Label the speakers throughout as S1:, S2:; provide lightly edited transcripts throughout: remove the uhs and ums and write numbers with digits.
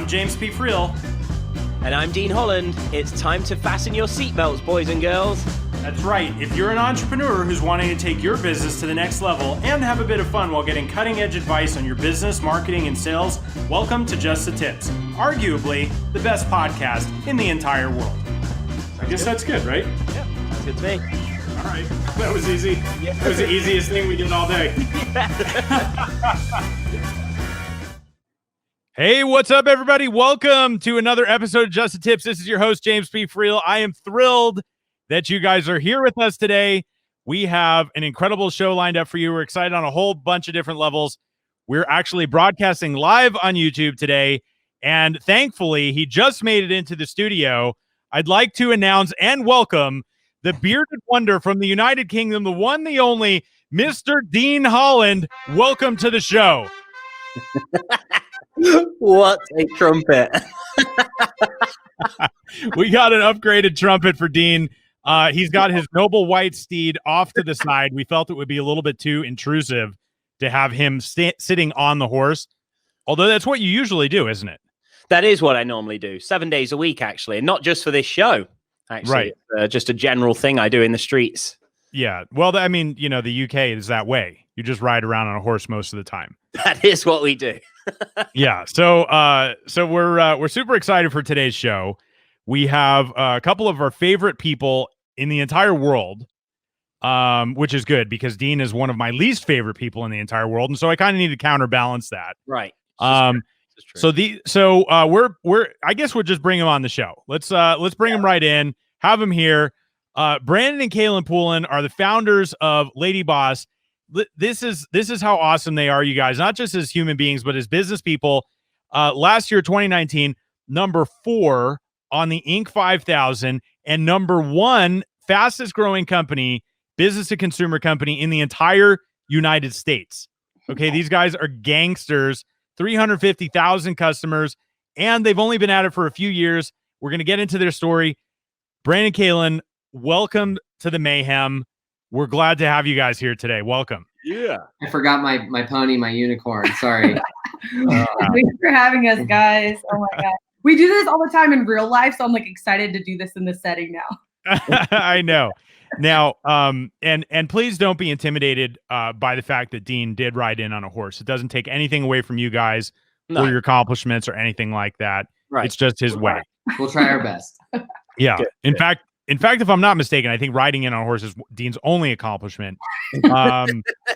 S1: James P. Friel.
S2: And I'm Dean Holland. It's time to fasten your seatbelts, boys and girls.
S1: That's right. If you're an entrepreneur who's wanting to take your business to the next level and have a bit of fun while getting cutting-edge advice on your business, marketing, and sales, welcome to Just the Tips, arguably the best podcast in the entire world. I guess that's good, right?
S2: Yeah, sounds good to me.
S1: All right. That was easy.
S2: Yeah.
S1: That was the easiest thing we did all day.
S3: Hey, what's up, everybody? Welcome to another episode of Just the Tips. This is your host, James P. Friel. I am thrilled that you guys are here with us today. We have an incredible show lined up for you. We're excited on a whole bunch of different levels. We're actually broadcasting live on YouTube today, and thankfully, he just made it into the studio. I'd like to announce and welcome the bearded wonder from the United Kingdom, the one, the only, Mr. Dean Holland. Welcome to the show.
S2: What a trumpet.
S3: We got an upgraded trumpet for Dean. He's got his noble white steed off to the side. We felt it would be a little bit too intrusive to have him sitting on the horse, although that's what you usually do, isn't it?
S2: That is what I normally do, 7 days a week, actually, and not just for this show. Actually,
S3: right.
S2: It's, just a general thing I do in the streets.
S3: Yeah. Well, I mean, you know, the UK is that way. You just ride around on a horse most of the time.
S2: That is what we do.
S3: Yeah. So we're super excited for today's show. We have a couple of our favorite people in the entire world, which is good because Dean is one of my least favorite people in the entire world, and so I kind of need to counterbalance that.
S2: Right.
S3: So we're I guess we'll just bring him on the show. Let's bring him right in. Have him here. Brandon and Kaelin Poulin are the founders of LadyBoss. This is how awesome they are, you guys, not just as human beings, but as business people. Last year, 2019, number 4 on the Inc. 5000 and number 1 fastest growing company, business to consumer company in the entire United States. Okay. These guys are gangsters, 350,000 customers, and they've only been at it for a few years. We're going to get into their story. Brandon, Kaelin, welcome to the mayhem. We're glad to have you guys here today. Welcome.
S4: Yeah. I forgot my pony, my unicorn. Sorry.
S5: Thanks for having us, guys. Oh my God. We do this all the time in real life, so I'm like excited to do this in this setting now.
S3: I know. Now, and please don't be intimidated by the fact that Dean did ride in on a horse. It doesn't take anything away from you guys or your accomplishments or anything like that. Right. It's just his way.
S4: We'll try our best.
S3: Yeah. Good. In fact, if I'm not mistaken, I think riding in on a horse is Dean's only accomplishment.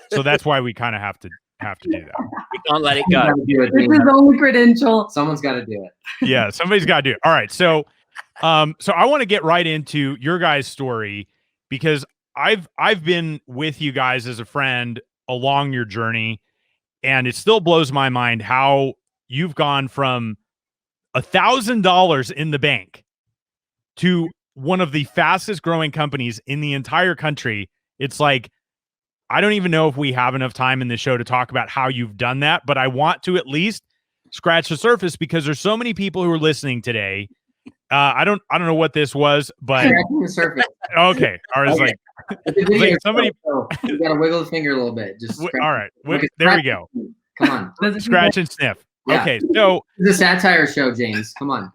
S3: So that's why we kind of have to do that.
S2: We can't let it go.
S5: This is the only credential.
S4: Someone's got to do it.
S3: Yeah, somebody's got to do it. All right. So I want to get right into your guys' story because I've been with you guys as a friend along your journey, and it still blows my mind how you've gone from $1,000 in the bank to one of the fastest growing companies in the entire country. It's like, I don't even know if we have enough time in the show to talk about how you've done that, but I want to at least scratch the surface because there's so many people who are listening today. I don't know what this was, but
S4: scratching the surface.
S3: Okay. All right.
S4: Okay.
S3: Like somebody
S4: you gotta wiggle the finger a little bit. Just
S3: all right. There we go.
S4: Come on.
S3: Scratch and sniff. Yeah. Okay. So
S4: it's a satire show, James. Come on.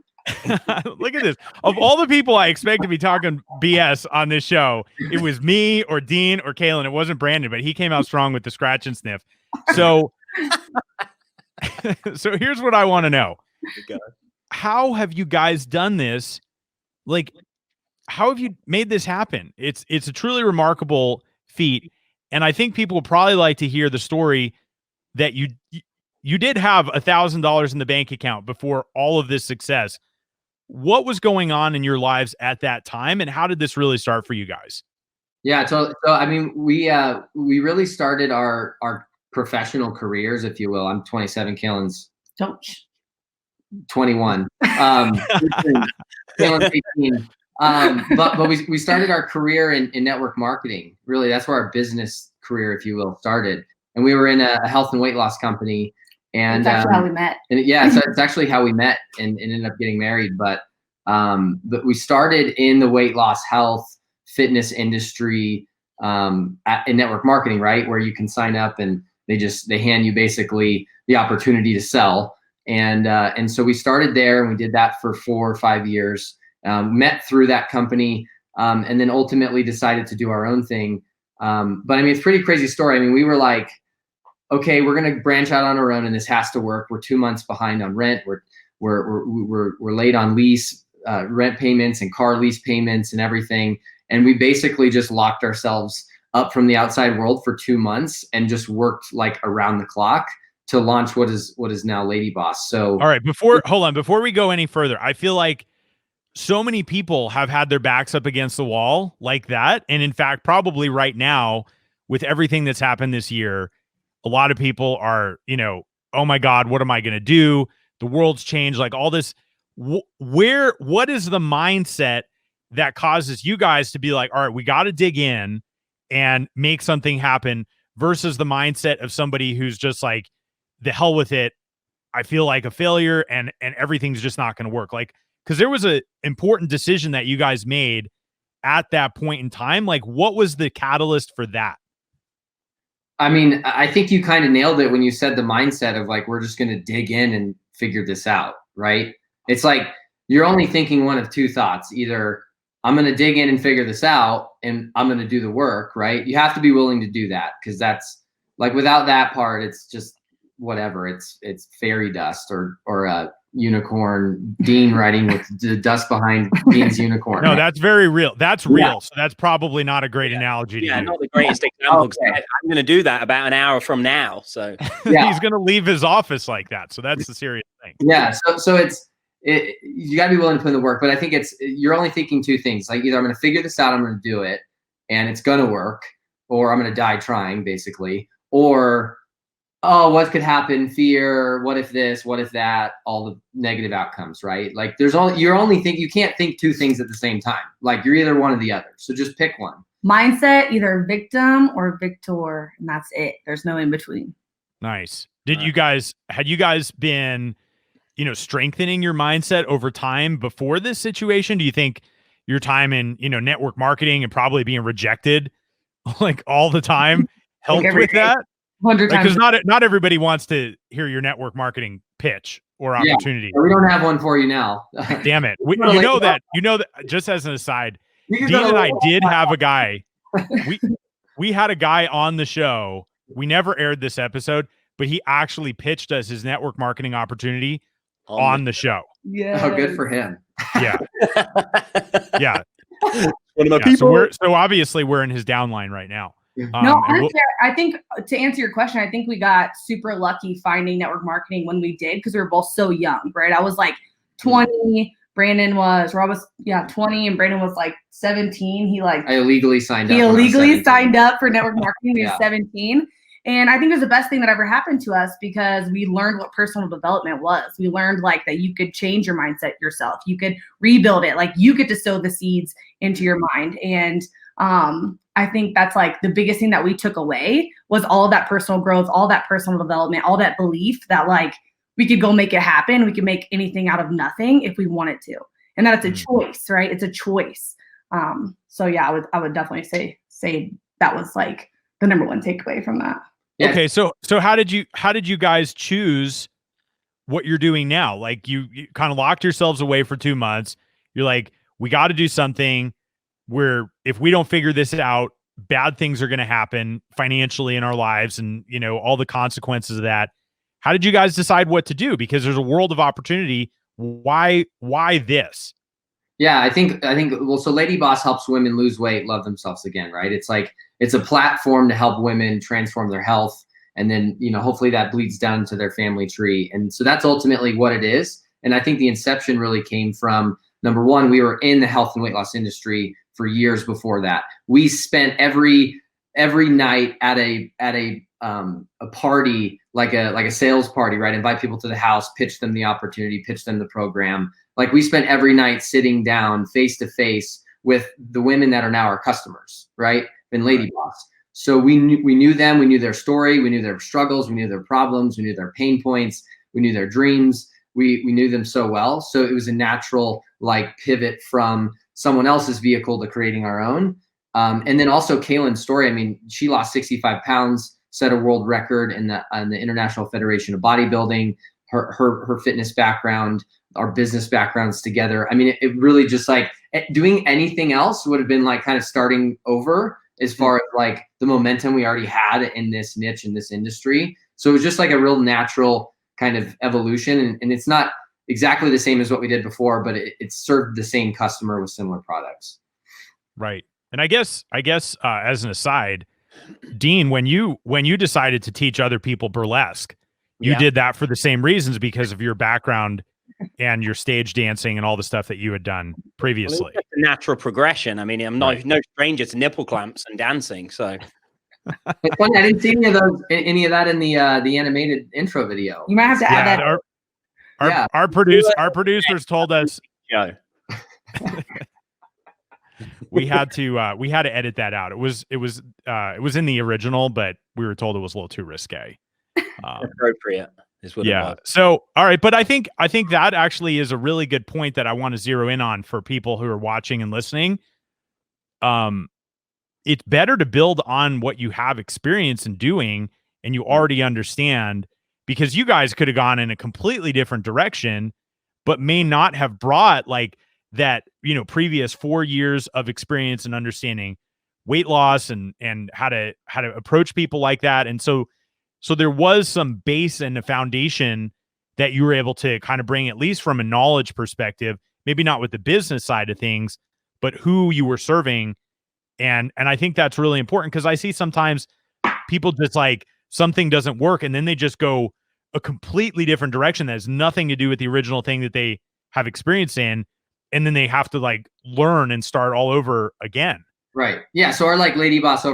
S3: Look at this. Of all the people I expect to be talking BS on this show, it was me or Dean or Kaelin. It wasn't Brandon, but he came out strong with the scratch and sniff. So, so here's what I want to know. How have you guys done this? Like, how have you made this happen? It's a truly remarkable feat. And I think people would probably like to hear the story that you did have $1,000 in the bank account before all of this success. What was going on in your lives at that time, and how did this really start for you guys?
S4: Yeah, so I mean, we really started our professional careers, if you will. I'm 27, Kaelin's 21. Kaelin's 18. But we started our career in network marketing. Really, that's where our business career, if you will, started. And we were in a health and weight loss company. And
S5: that's actually how we met.
S4: And yeah, so it's actually how we met and ended up getting married. But we started in the weight loss, health, fitness industry in network marketing, right? Where you can sign up and they hand you basically the opportunity to sell. And so we started there, and we did that for 4 or 5 years, met through that company, and then ultimately decided to do our own thing. But I mean, it's a pretty crazy story. I mean, we were like, okay, we're going to branch out on our own, and this has to work. We're 2 months behind on rent. We're late on lease, rent payments and car lease payments and everything. And we basically just locked ourselves up from the outside world for 2 months and just worked like around the clock to launch what is now LadyBoss. So,
S3: all right, before we go any further, I feel like so many people have had their backs up against the wall like that. And in fact, probably right now, with everything that's happened this year, a lot of people are, oh my God, what am I going to do? The world's changed, like all this. What is the mindset that causes you guys to be like, all right, we got to dig in and make something happen, versus the mindset of somebody who's just like, the hell with it. I feel like a failure and everything's just not going to work. Like, because there was a important decision that you guys made at that point in time. Like, what was the catalyst for that?
S4: I mean, I think you kind of nailed it when you said the mindset of like, we're just going to dig in and figure this out, right? It's like, you're only thinking one of two thoughts. Either I'm going to dig in and figure this out, and I'm going to do the work, right? You have to be willing to do that, because that's like, without that part, it's just whatever. It's fairy dust or a unicorn, Dean riding with the dust behind Dean's unicorn.
S3: No, that's very real. That's real. Yeah. So that's probably not a great analogy to you.
S2: Not the greatest example. Okay. I'm going to do that about an hour from now. So
S3: he's going to leave his office like that. So that's the serious thing.
S4: Yeah. So you got to be willing to put in the work. But I think you're only thinking two things. Like, either I'm going to figure this out, I'm going to do it, and it's going to work, or I'm going to die trying, basically. Or, oh, what could happen? Fear. What if this? What if that? All the negative outcomes, right? Like, you can't think two things at the same time. Like, you're either one or the other. So just pick one.
S5: Mindset, either victim or victor, and that's it. There's no in between.
S3: Nice. Had you guys been, strengthening your mindset over time before this situation? Do you think your time in, network marketing and probably being rejected like all the time helped with that?
S5: 100 times.
S3: Because not everybody wants to hear your network marketing pitch or opportunity.
S4: Yeah, we don't have one for you now.
S3: Damn it. You know that just as an aside, Dean and I did have a guy. We had a guy on the show. We never aired this episode, but he actually pitched us his network marketing opportunity on the show.
S5: Yeah.
S4: Oh, good for him.
S3: Yeah. Yeah.
S2: One of my people.
S3: So obviously we're in his downline right now.
S5: No, honestly, I think to answer your question, I think we got super lucky finding network marketing when we did, because we were both so young, right? I was like 20, Rob was 20, and Brandon was like 17. I illegally signed up for network marketing. He was 17. And I think it was the best thing that ever happened to us, because we learned what personal development was. We learned like that you could change your mindset yourself. You could rebuild it. Like, you get to sow the seeds into your mind. And I think that's like the biggest thing that we took away was all of that personal growth, all that personal development, all that belief that like we could go make it happen. We could make anything out of nothing if we wanted to. And that it's a choice, right? It's a choice. So yeah, I would definitely say that was like the number one takeaway from that.
S3: Yeah. Okay. So how did you guys choose what you're doing now? Like, you kind of locked yourselves away for 2 months. You're like, we got to do something where if we don't figure this out, bad things are going to happen financially in our lives, and all the consequences of that. How did you guys decide what to do? Because there's a world of opportunity. Why this?
S4: Yeah, I think well, so LadyBoss helps women lose weight, love themselves again, right? It's like, it's a platform to help women transform their health, and then hopefully that bleeds down into their family tree. And so that's ultimately what it is. And I think the inception really came from, number one, we were in the health and weight loss industry for years before that. We spent every night at a party, like a sales party, right? Invite people to the house, pitch them the opportunity, pitch them the program. Like, we spent every night sitting down face to face with the women that are now our customers, right? In LadyBoss. So we knew them, we knew their story, we knew their struggles, we knew their problems, we knew their pain points, we knew their dreams. We knew them so well. So it was a natural like pivot from someone else's vehicle to creating our own. And then also Kaelin's story. I mean, she lost 65 pounds, set a world record in the International Federation of Bodybuilding, her fitness background, our business backgrounds together. I mean, it really just like doing anything else would have been like kind of starting over as far as like the momentum we already had in this niche, in this industry. So it was just like a real natural kind of evolution. And it's not exactly the same as what we did before, but it served the same customer with similar products.
S3: Right. And I guess as an aside, Dean, when you decided to teach other people burlesque, you did that for the same reasons because of your background and your stage dancing and all the stuff that you had done previously.
S2: Well, it's a natural progression. I mean, I'm no stranger to nipple clamps and dancing. So
S4: it's funny, I didn't see any of that in the animated intro video.
S5: You might have to add that.
S3: Our producers told us we had to edit that out. It was in the original, but we were told it was a little too risque.
S2: Appropriate is what it was.
S3: So all right, but I think that actually is a really good point that I want to zero in on for people who are watching and listening. It's better to build on what you have experience in doing and you already understand, because you guys could have gone in a completely different direction, but may not have brought like that, previous 4 years of experience and understanding weight loss and how to approach people like that. And so there was some base and a foundation that you were able to kind of bring, at least from a knowledge perspective, maybe not with the business side of things, but who you were serving. And I think that's really important, because I see sometimes people just like something doesn't work and then they just go a completely different direction that has nothing to do with the original thing that they have experience in. And then they have to like learn and start all over again.
S4: Right. Yeah. So our like LadyBoss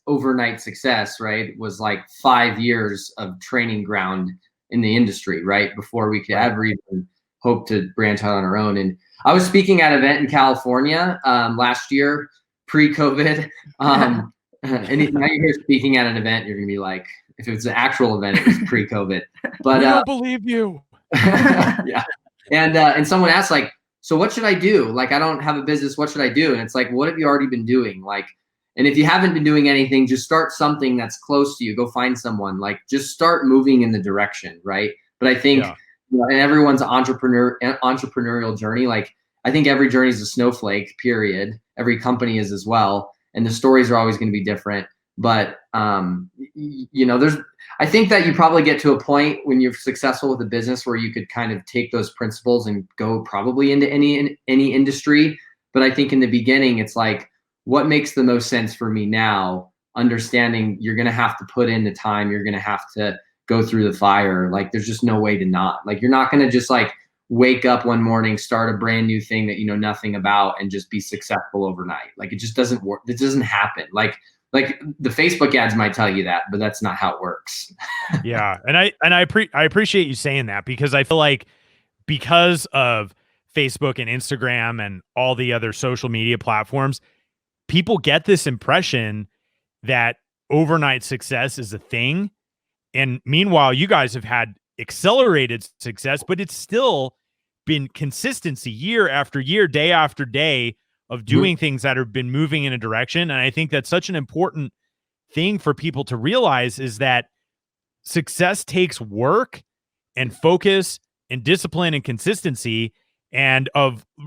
S4: overnight success, right, was like 5 years of training ground in the industry, right, before we could ever even hope to branch out on our own. And I was speaking at an event in California last year, pre-COVID. And now you're here speaking at an event, you're gonna be like, if it was an actual event, it was pre-COVID. But
S3: I don't believe you.
S4: Yeah. And someone asked like, so what should I do? Like, I don't have a business. What should I do? And it's like, what have you already been doing? Like, and if you haven't been doing anything, just start something that's close to you. Go find someone. Like, just start moving in the direction, right? But I think, in everyone's entrepreneurial journey, like, I think every journey is a snowflake, period. Every company is as well. And the stories are always going to be different. But, I think that you probably get to a point when you're successful with a business where you could kind of take those principles and go probably into any industry. But I think in the beginning, it's like, what makes the most sense for me now? Understanding you're going to have to put in the time. You're going to have to go through the fire. Like, there's just no way to not. Like, you're not going to just like wake up one morning, start a brand new thing that you know nothing about and just be successful overnight. Like, it just doesn't work. It doesn't happen. Like the Facebook ads might tell you that, but that's not how it works.
S3: Yeah. And I appreciate you saying that, because I feel like because of Facebook and Instagram and all the other social media platforms, people get this impression that overnight success is a thing. And meanwhile, you guys have had accelerated success, but it's still been consistency year after year, day after day of doing things that have been moving in a direction. And I think that's such an important thing for people to realize, is that success takes work and focus and discipline and consistency. And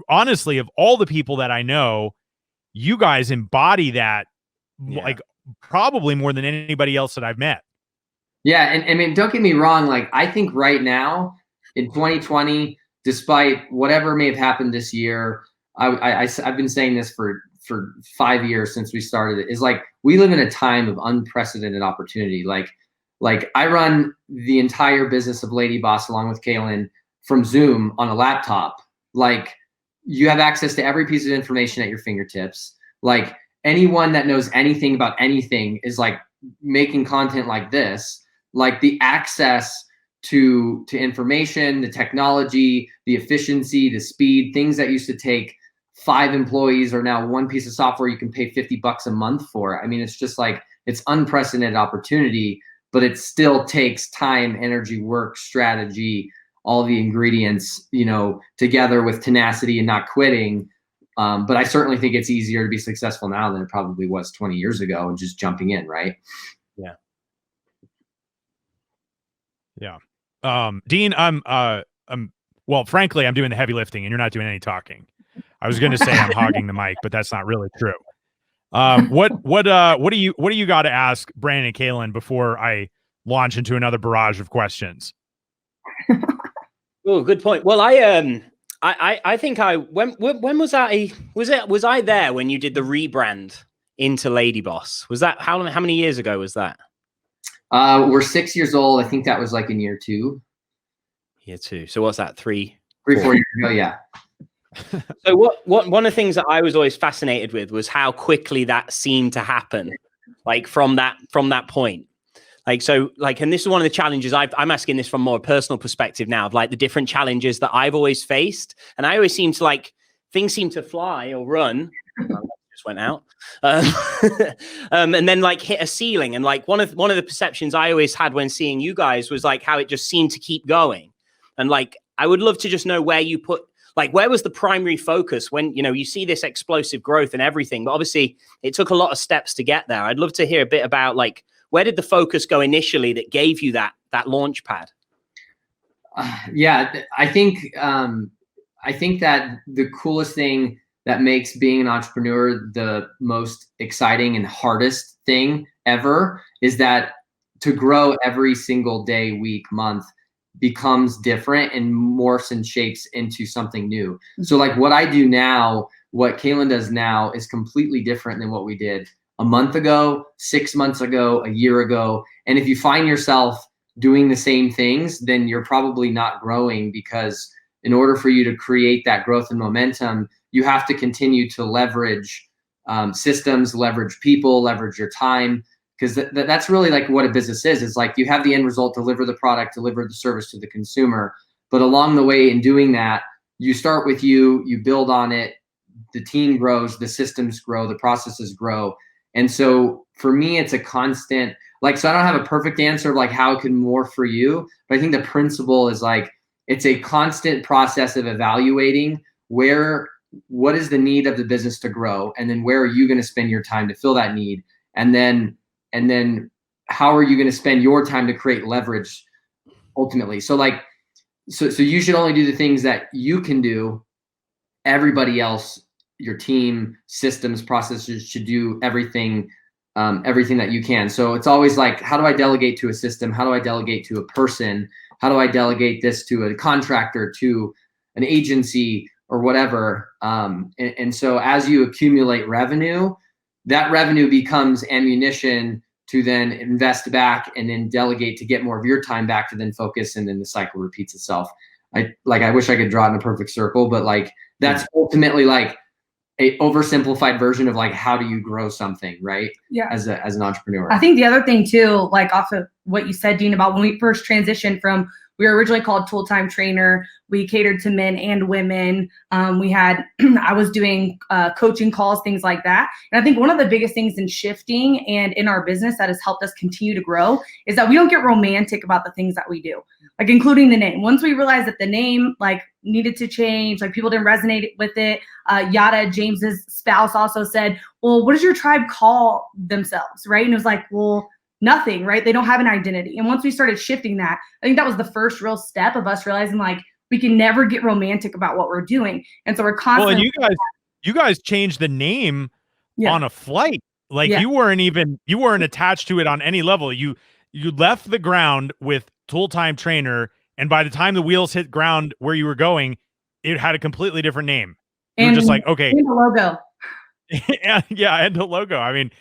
S3: honestly, of all the people that I know, you guys embody that like probably more than anybody else that I've met.
S4: Yeah. And I mean, don't get me wrong. Like, I think right now in 2020, despite whatever may have happened this year, I've been saying this for 5 years since we started it, is like, we live in a time of unprecedented opportunity. Like I run the entire business of LadyBoss along with Kaelin from Zoom on a laptop. Like, you have access to every piece of information at your fingertips. Like, anyone that knows anything about anything is like making content like this. Like, the access to information, the technology, the efficiency, the speed, things that used to take 5 employees are now one piece of software you can pay $50 a month for. I mean, it's just like, it's unprecedented opportunity, but it still takes time, energy, work, strategy, all the ingredients, together with tenacity and not quitting. But I certainly think it's easier to be successful now than it probably was 20 years ago, and just jumping in, right?
S3: Yeah. Dean, well, frankly, I'm doing the heavy lifting and you're not doing any talking. I was going to say I'm hogging the mic, but that's not really true. What do you got to ask Brandon and Kaelin before I launch into another barrage of questions?
S2: Oh, good point. Well, I think when was that? Was I there when you did the rebrand into LadyBoss? Was that how many years ago was that?
S4: We're 6 years old. I think that was like in year 2.
S2: Year 2. So what's that? 4
S4: years ago. Yeah.
S2: So what one of the things that I was always fascinated with was how quickly that seemed to happen, like from that point. Like, so like, and this is one of the challenges I'm asking this from more personal perspective now, of like the different challenges that I've always faced. And I always seem to like, things seem to fly or run. Just went out. And then like hit a ceiling. And like one of the perceptions I always had when seeing you guys was like how it just seemed to keep going. And like, I would love to just know where you put, like, where was the primary focus when, you know, you see this explosive growth and everything, but obviously it took a lot of steps to get there. I'd love to hear a bit about like, where did the focus go initially that gave you that launch pad?
S4: Yeah, I think that the coolest thing that makes being an entrepreneur the most exciting and hardest thing ever is that to grow every single day, week, month becomes different and morphs and shapes into something new. So like what I do now, what Kaelin does now is completely different than what we did a month ago, 6 months ago, a year ago. And if you find yourself doing the same things, then you're probably not growing, because in order for you to create that growth and momentum, you have to continue to leverage systems, leverage people, leverage your time, because that's really like what a business is. It's like you have the end result, deliver the product, deliver the service to the consumer. But along the way in doing that, you start with you build on it, the team grows, the systems grow, the processes grow. And so for me, it's a constant, like, so I don't have a perfect answer of like how it can morph for you, but I think the principle is like, it's a constant process of evaluating what is the need of the business to grow? And then where are you going to spend your time to fill that need? And then how are you going to spend your time to create leverage ultimately? So like, so you should only do the things that you can do. Everybody else, your team, systems, processes should do everything that you can. So it's always like, how do I delegate to a system? How do I delegate to a person? How do I delegate this to a contractor, to an agency, or whatever? And so as you accumulate revenue, that revenue becomes ammunition to then invest back and then delegate to get more of your time back to then focus, and then the cycle repeats itself. I wish I could draw it in a perfect circle, but like that's ultimately like a oversimplified version of like, how do you grow something, right?
S5: Yeah.
S4: As an entrepreneur.
S5: I think the other thing too, like off of what you said, Dean, about when we first transitioned from, we were originally called Full-Time Trainer. We catered to men and women. We had, I was doing coaching calls, things like that. And I think one of the biggest things in shifting and in our business that has helped us continue to grow is that we don't get romantic about the things that we do, like including the name. Once we realized that the name like needed to change, like people didn't resonate with it. Yada, James's spouse, also said, well, what does your tribe call themselves, right? And it was like, well, nothing, right? They don't have an identity. And once we started shifting that, I think that was the first real step of us realizing like we can never get romantic about what we're doing. And so we're constantly.
S3: Well, and you guys changed the name on a flight. Like you weren't attached to it on any level. You left the ground with Full-Time Trainer, and by the time the wheels hit ground where you were going, it had a completely different name. You were just like, okay.
S5: And the logo.
S3: yeah, and the logo. I mean,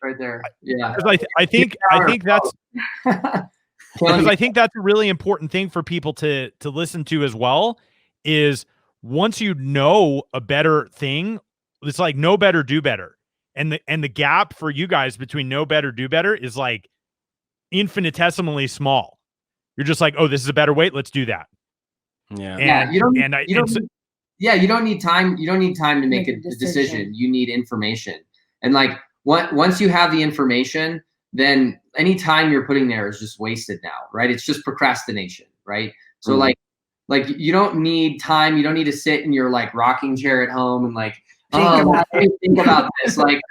S4: right there. Yeah.
S3: I think that's because I think that's a really important thing for people to listen to as well, is once you know a better thing, it's like know better, do better. And the gap for you guys between know better, do better is like infinitesimally small. You're just like, oh, this is a better way. Let's do that.
S4: Yeah. You don't need time. You don't need time to make a decision. You need information. And like once you have the information, then any time you're putting there is just wasted now, right? It's just procrastination, right? So like you don't need time. You don't need to sit in your like rocking chair at home and like, think about this. Like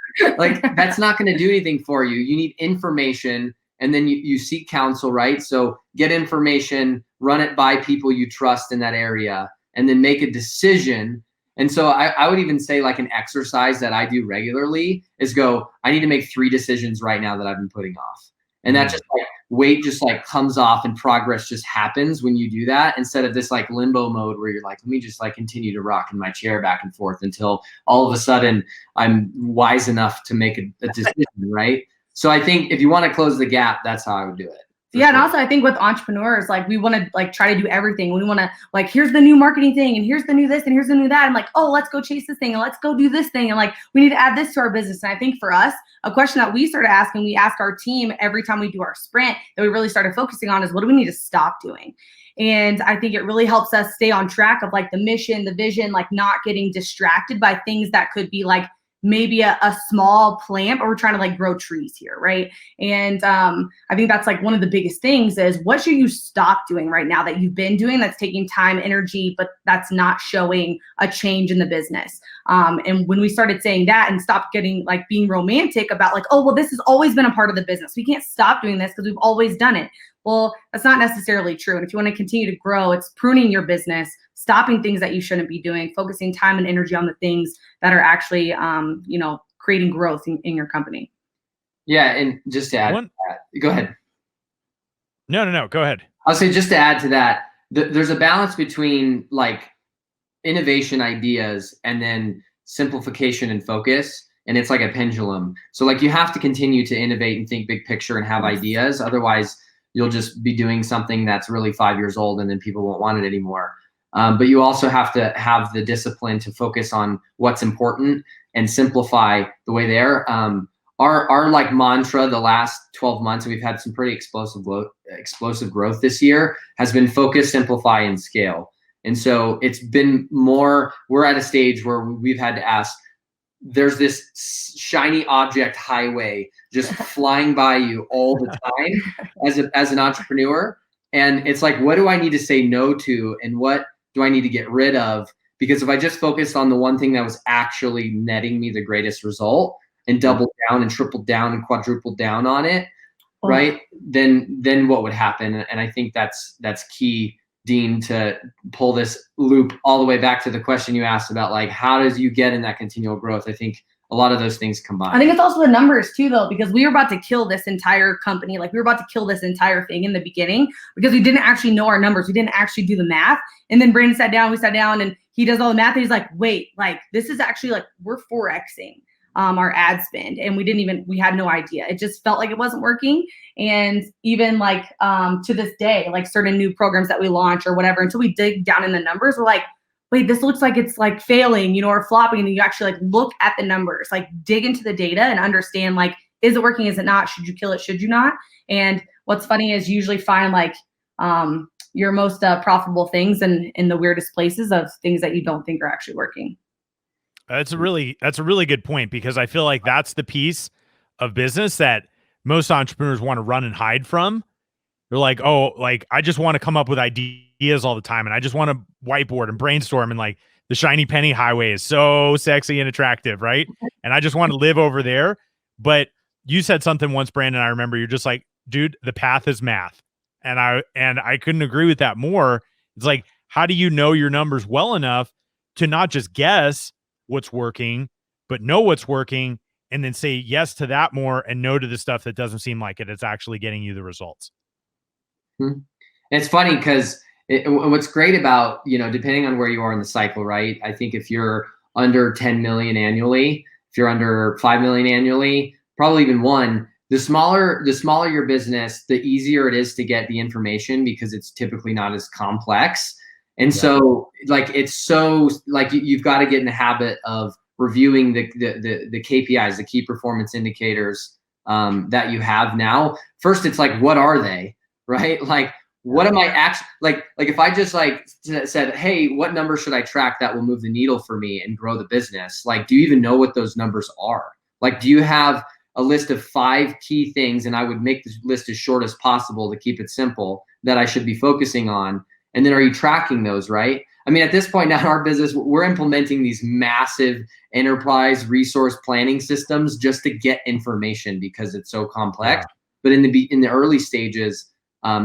S4: that's not going to do anything for you. You need information. and then you seek counsel, right? So get information, run it by people you trust in that area, and then make a decision. And so I would even say like an exercise that I do regularly is go, I need to make 3 decisions right now that I've been putting off. And that just like weight just like comes off and progress just happens when you do that, instead of this like limbo mode where you're like, let me just like continue to rock in my chair back and forth until all of a sudden I'm wise enough to make a decision, right? So I think if you want to close the gap, that's how I would do it.
S5: Yeah, and also I think with entrepreneurs, like we want to like try to do everything. We want to like, here's the new marketing thing, and here's the new this, and here's the new that. I'm like, oh, let's go chase this thing, and let's go do this thing, and like we need to add this to our business. And I think for us, a question that we started asking, we ask our team every time we do our sprint, that we really started focusing on is, what do we need to stop doing? And I think it really helps us stay on track of like the mission, the vision, like not getting distracted by things that could be like maybe a small plant, or we're trying to like grow trees here, right? And I think that's like one of the biggest things is, what should you stop doing right now that you've been doing that's taking time, energy, but that's not showing a change in the business? And when we started saying that and stopped getting like being romantic about like, oh, well, this has always been a part of the business, we can't stop doing this because we've always done it. Well, that's not necessarily true. And if you want to continue to grow, it's pruning your business, stopping things that you shouldn't be doing, focusing time and energy on the things that are actually, creating growth in your company.
S4: Yeah. And just to add to that, go ahead.
S3: No, go ahead.
S4: I'll say, just to add to that, there's a balance between like innovation ideas and then simplification and focus. And it's like a pendulum. So like you have to continue to innovate and think big picture and have ideas. Otherwise, you'll just be doing something that's really 5 years old and then people won't want it anymore. But you also have to have the discipline to focus on what's important and simplify the way there. Our like mantra the last 12 months, and we've had some pretty explosive growth this year, has been focus, simplify, and scale. And so it's been more, we're at a stage where we've had to ask, there's this shiny object highway just flying by you all the time as an entrepreneur. And it's like, what do I need to say no to? And what do I need to get rid of? Because if I just focused on the one thing that was actually netting me the greatest result and doubled down and tripled down and quadrupled down on it, right? Then what would happen? And I think that's key, Dean, to pull this loop all the way back to the question you asked about like, how does you get in that continual growth? I think a lot of those things combine.
S5: I think it's also the numbers too, though, because we were about to kill this entire company. Like we were about to kill this entire thing in the beginning because we didn't actually know our numbers. We didn't actually do the math. And then Brandon sat down, we sat down, and he does all the math. And he's like, wait, like this is actually like, we're 4Xing our ad spend. And we had no idea. It just felt like it wasn't working. And even like to this day, like certain new programs that we launch or whatever, until we dig down in the numbers, we're like, wait, this looks like it's like failing, or flopping. And then you actually like look at the numbers, like dig into the data and understand like, is it working? Is it not? Should you kill it? Should you not? And what's funny is you usually find like your most profitable things in the weirdest places of things that you don't think are actually working.
S3: That's a really good point, because I feel like that's the piece of business that most entrepreneurs want to run and hide from. They're like, oh, like I just want to come up with ideas all the time, and I just want to whiteboard and brainstorm, and like the shiny penny highway is so sexy and attractive, right? And I just want to live over there. But you said something once, Brandon, I remember, you're just like, dude, the path is math. And I couldn't agree with that more. It's like, how do you know your numbers well enough to not just guess what's working, but know what's working, and then say yes to that more and no to the stuff that doesn't seem like it's actually getting you the results.
S4: It's funny because what's great about, depending on where you are in the cycle, right? I think if you're under 10 million annually, if you're under 5 million annually, probably even one, the smaller your business, the easier it is to get the information because it's typically not as complex. And so like, it's so like you've got to get in the habit of reviewing the KPIs, the key performance indicators that you have now. First, it's like, what are they, right? Like, what am I actually like if I just like said, hey, what number should I track that will move the needle for me and grow the business? Like, do you even know what those numbers are? Like, do you have a list of 5 key things? And I would make this list as short as possible to keep it simple that I should be focusing on. And then are you tracking those, right? I mean, at this point now in our business, we're implementing these massive enterprise resource planning systems just to get information because it's so complex. but in the early stages,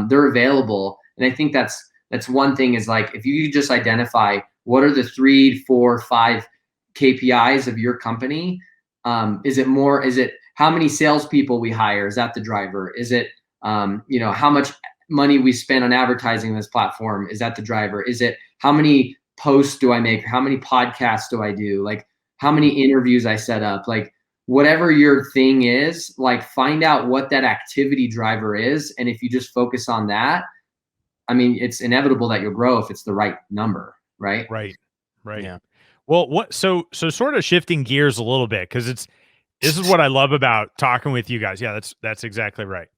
S4: they're available. And I think that's one thing is like, if you just identify what are the 3, 4, 5 KPIs of your company. Is it how many salespeople we hire? Is that the driver? Is it, how much money we spend on advertising on this platform? Is that the driver? Is it how many posts do I make? How many podcasts do I do? Like how many interviews I set up? Like whatever your thing is, like find out what that activity driver is. And if you just focus on that, I mean, it's inevitable that you'll grow if it's the right number, right?
S3: Right.
S2: Yeah.
S3: Well, so sort of shifting gears a little bit, because this is what I love about talking with you guys. Yeah, that's exactly right.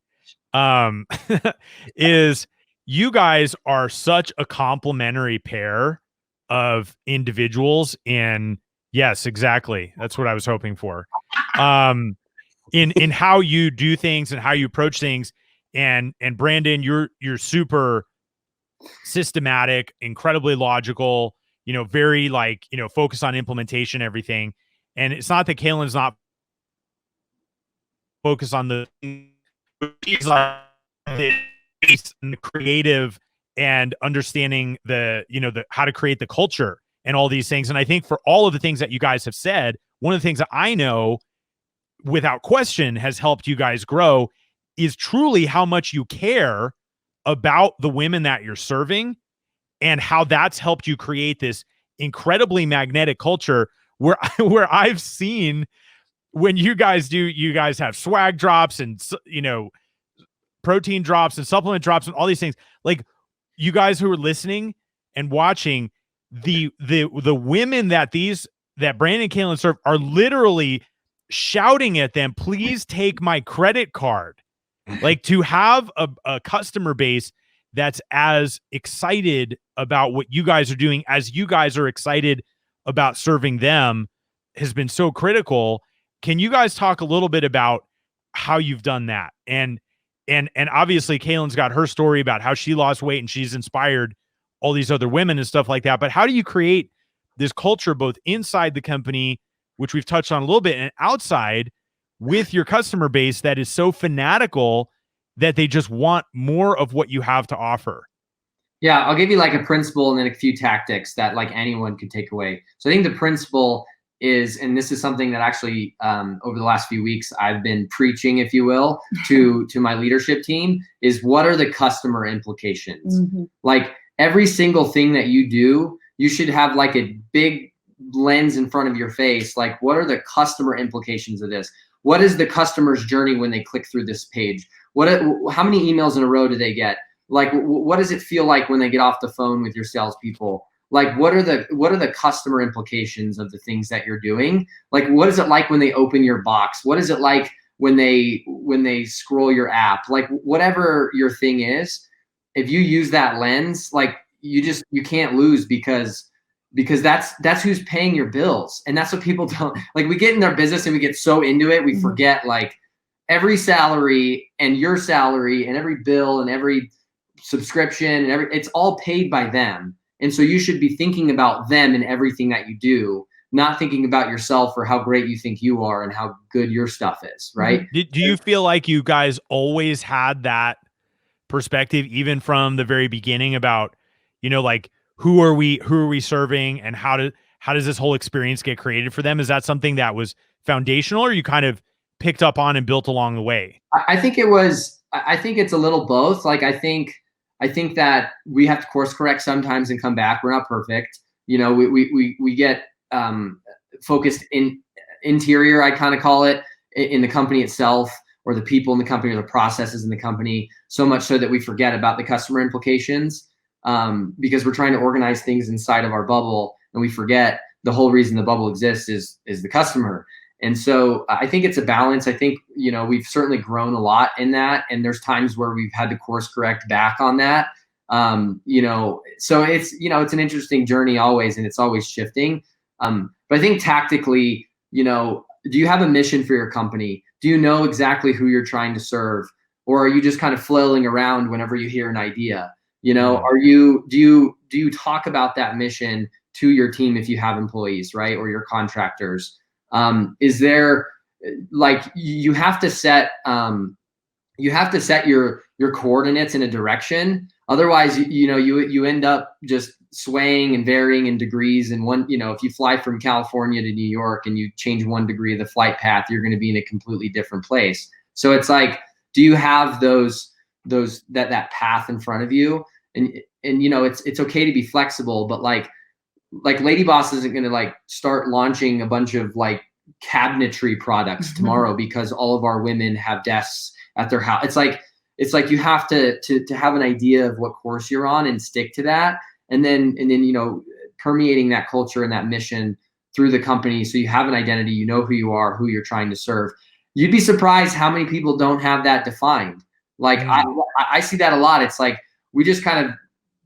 S3: Is you guys are such a complementary pair of individuals, and yes, exactly. That's what I was hoping for. In how you do things and how you approach things. And Brandon, you're super systematic, incredibly logical, very like, focus on implementation, everything. And it's not that Kaelin's not focused on the creative and understanding the how to create the culture and all these things. And I think for all of the things that you guys have said, one of the things that I know without question has helped you guys grow is truly how much you care about the women that you're serving, and how that's helped you create this incredibly magnetic culture where I've seen when you guys have swag drops and, protein drops and supplement drops and all these things. Like you guys who are listening and watching, the women that Brandon and Kaelin serve are literally shouting at them, please take my credit card. Like to have a customer base that's as excited about what you guys are doing as you guys are excited about serving them has been so critical. Can you guys talk a little bit about how you've done that? And obviously Kaelin's got her story about how she lost weight and she's inspired all these other women and stuff like that. But how do you create this culture both inside the company, which we've touched on a little bit, and outside with your customer base that is so fanatical that they just want more of what you have to offer?
S4: Yeah, I'll give you like a principle and then a few tactics that like anyone could take away. So I think the principle is, and this is something that actually over the last few weeks I've been preaching, if you will, to my leadership team, is what are the customer implications? Mm-hmm. Like every single thing that you do, you should have like a big lens in front of your face. Like, what are the customer implications of this? What is the customer's journey when they click through this page? How many emails in a row do they get? Like, what does it feel like when they get off the phone with your salespeople? Like, what are the customer implications of the things that you're doing? Like, what is it like when they open your box? What is it like when they scroll your app? Like, whatever your thing is, if you use that lens, like you can't lose because that's who's paying your bills. And that's what people don't like. We get in their business and we get so into it, we forget like every salary and your salary and every bill and every subscription and it's all paid by them. And so you should be thinking about them in everything that you do, not thinking about yourself or how great you think you are and how good your stuff is, right?
S3: Do you feel like you guys always had that perspective, even from the very beginning, about, like who are we serving and how does this whole experience get created for them? Is that something that was foundational, or you kind of picked up on and built along the way?
S4: I think it's a little both. Like, I think that we have to course correct sometimes and come back. We're not perfect. We get focused in interior, I kind of call it, in the company itself, or the people in the company, or the processes in the company, so much so that we forget about the customer implications, because we're trying to organize things inside of our bubble, and we forget the whole reason the bubble exists is the customer. And so I think it's a balance. I think, we've certainly grown a lot in that. And there's times where we've had to course correct back on that. So it's an interesting journey always, and it's always shifting. But I think tactically, do you have a mission for your company? Do you know exactly who you're trying to serve? Or are you just kind of flailing around whenever you hear an idea? Do you talk about that mission to your team if you have employees, right? Or your contractors? Is there, like, you have to set you have to set your coordinates in a direction. Otherwise, you end up just swaying and varying in degrees. And if you fly from California to New York and you change 1 degree of the flight path, you're going to be in a completely different place. So it's like, do you have that path in front of you? And it's okay to be flexible, but like LadyBoss isn't going to like start launching a bunch of like cabinetry products tomorrow because all of our women have desks at their house. It's like you have to have an idea of what course you're on and stick to that. And then permeating that culture and that mission through the company. So you have an identity, you know who you are, who you're trying to serve. You'd be surprised how many people don't have that defined. Like I see that a lot. It's like, we just kind of